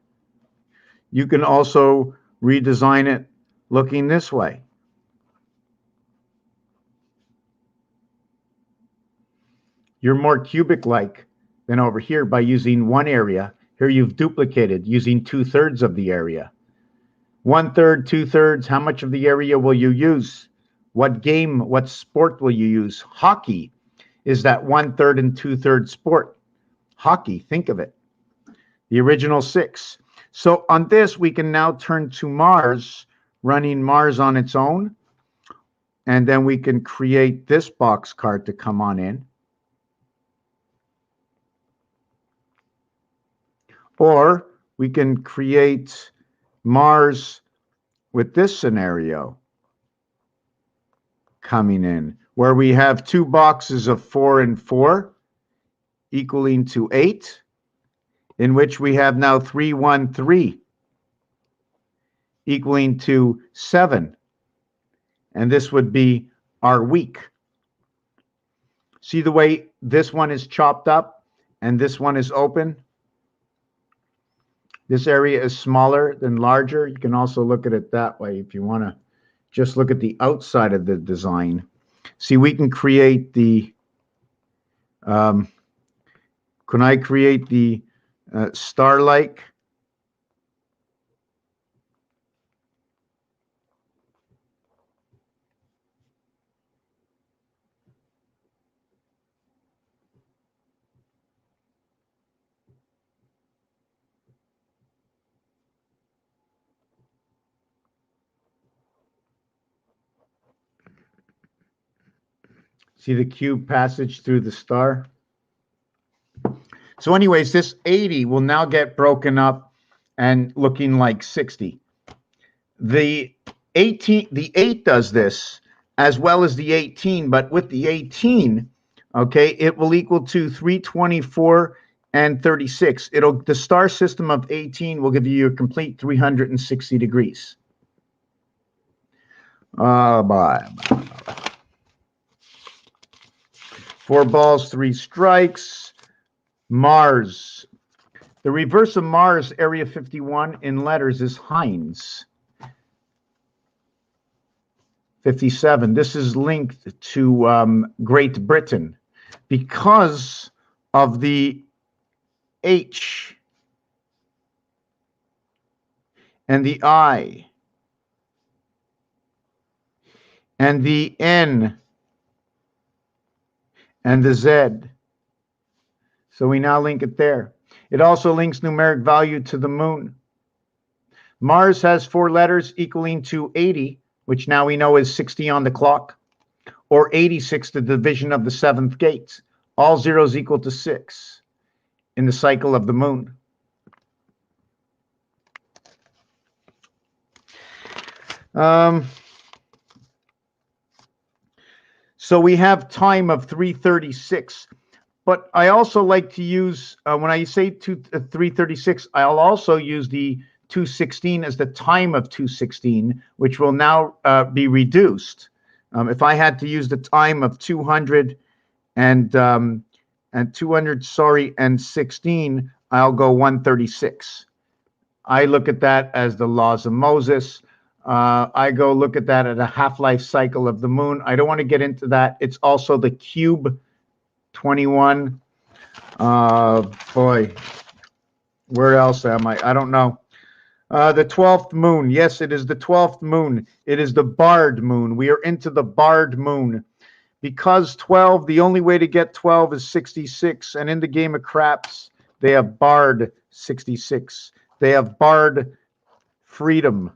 you can also redesign it looking this way. You're more cubic-like than over here by using one area. Here you've duplicated using 2/3 of the area. 1/3, 2/3, how much of the area will you use? What game, what sport will you use? Hockey is that 1/3 and 2/3 sport. Hockey, think of it. The original 6. So on this, we can now turn to Mars, running Mars on its own. And then we can create this box card to come on in. Or we can create Mars with this scenario coming in, where we have two boxes of 4 and 4 equaling to 8, in which we have now 3, 1, 3 equaling to 7. And this would be our week. See the way this one is chopped up and this one is open? This area is smaller than larger. You can also look at it that way if you want to just look at the outside of the design. See, we can create the, can I create the star-like? See the cube passage through the star? So anyways, this 80 will now get broken up and looking like 60. The 8 does this as well as the 18, but with the 18, okay, it will equal to 324 and 36. The star system of 18 will give you a complete 360 degrees. Bye. 4 balls, 3 strikes. Mars. The reverse of Mars, area 51 in letters, is Heinz. 57. This is linked to Great Britain because of the H and the I and the N and the Z. So we now link it there. It also links numeric value to the moon. Mars has 4 letters equaling to 80, which now we know is 60 on the clock, or 86, the division of the 7th gate. All zeros equal to 6 in the cycle of the moon. So we have time of 3:36. But I also like to use, when I say 336, I'll also use the 216 as the time of 216, which will now be reduced. If I had to use the time of 200 and 200, and 16, I'll go 136. I look at that as the laws of Moses. I go look at that at a half-life cycle of the moon. I don't want to get into that. It's also the cube 21. Boy, where else am I? I don't know. The 12th moon. Yes, it is the 12th moon. It is the barred moon. We are into the barred moon. Because 12, the only way to get 12 is 66. And in the game of craps, they have barred 66. They have barred freedom.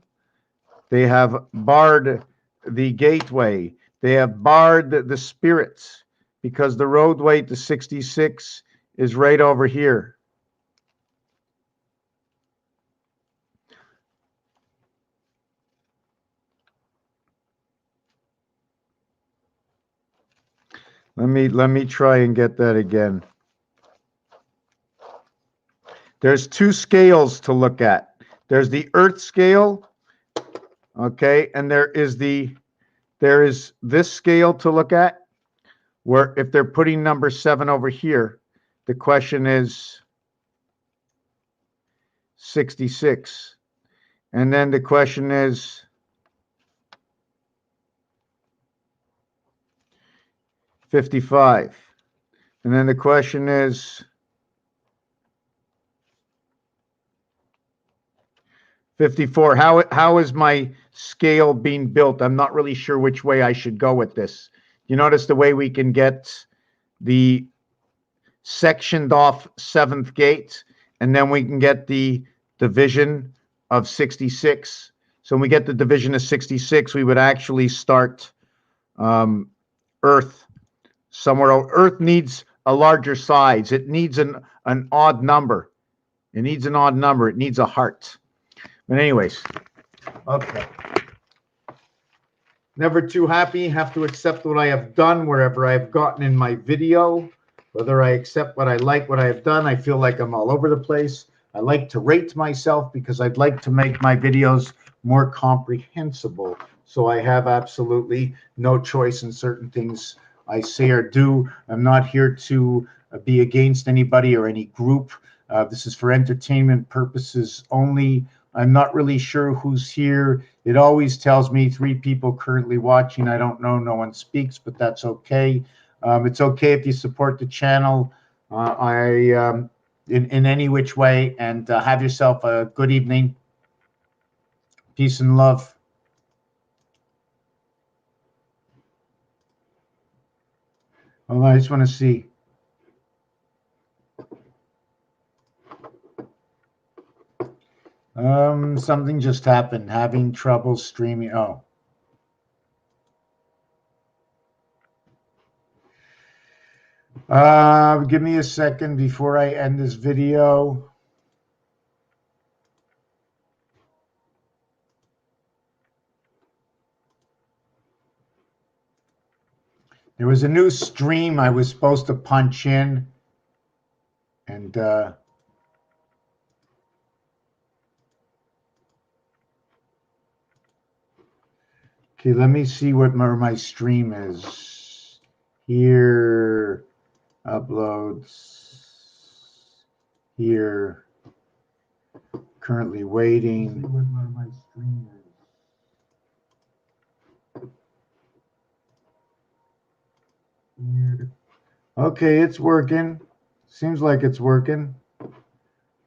They have barred the gateway. They have barred the spirits, because the roadway to 66 is right over here. Let me try and get that again. There's two scales to look at. There's the earth scale, okay, and there is this scale to look at, where if they're putting number 7 over here, the question is 66. And then the question is 55. And then the question is 54. How is my scale being built? I'm not really sure which way I should go with this. You notice the way we can get the sectioned off 7th gate, and then we can get the division of 66. So when we get the division of 66, we would actually start Earth somewhere. Earth needs a larger size. It needs an odd number. It needs an odd number. It needs a heart. But anyways, okay. Never too happy. Have to accept what I have done wherever I've gotten in my video. Whether I accept what I like, what I have done, I feel like I'm all over the place. I like to rate myself because I'd like to make my videos more comprehensible. So I have absolutely no choice in certain things I say or do. I'm not here to be against anybody or any group. This is for entertainment purposes only. I'm not really sure who's here. It always tells me 3 people currently watching. I don't know. No one speaks, but that's okay. It's okay if you support the channel in any which way, and have yourself a good evening. Peace and love. Well, I just want to see. Something just happened. Having trouble streaming. Oh. Give me a second before I end this video. There was a new stream I was supposed to punch in, and okay, let me see what my stream is. Here, uploads. Here, currently waiting. What my stream is. Here. Okay, it's working. Seems like it's working.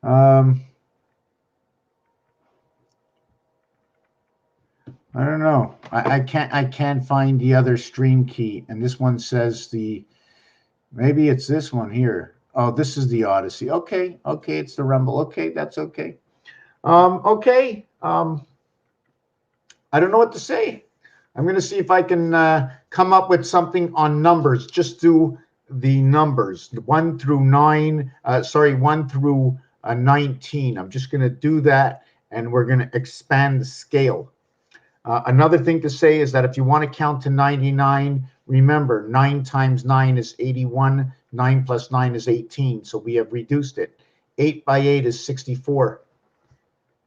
I don't know. I can't find the other stream key, and this one says maybe it's this one here. Oh, this is the Odyssey. Okay, it's the Rumble. Okay, that's okay. Okay. I don't know what to say. I'm going to see if I can come up with something on numbers. Just do the numbers 1 through 9. 1 through 19. I'm just going to do that, and we're going to expand the scale. Another thing to say is that if you want to count to 99, remember 9 times 9 is 81. 9 plus 9 is 18, so we have reduced it. 8 by 8 is 64.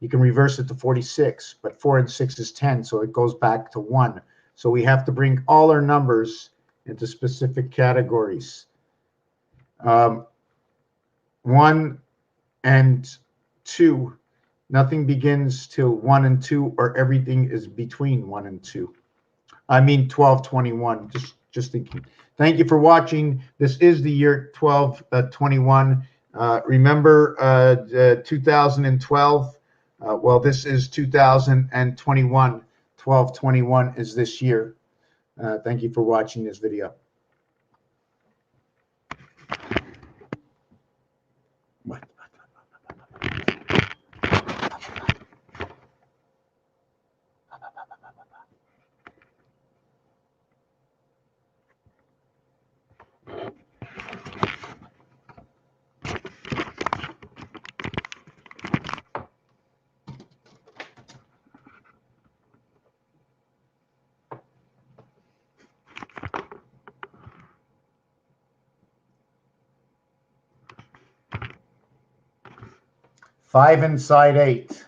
You can reverse it to 46, but 4 and 6 is 10, so it goes back to 1. So we have to bring all our numbers into specific categories. 1 and 2, nothing begins till 1 and 2, or everything is between 1 and 2. I mean 1221, just thinking. Thank you for watching. This is the year 1221. Remember 2012? Well, this is 2021. 1221 is this year. Thank you for watching this video. Five inside 8.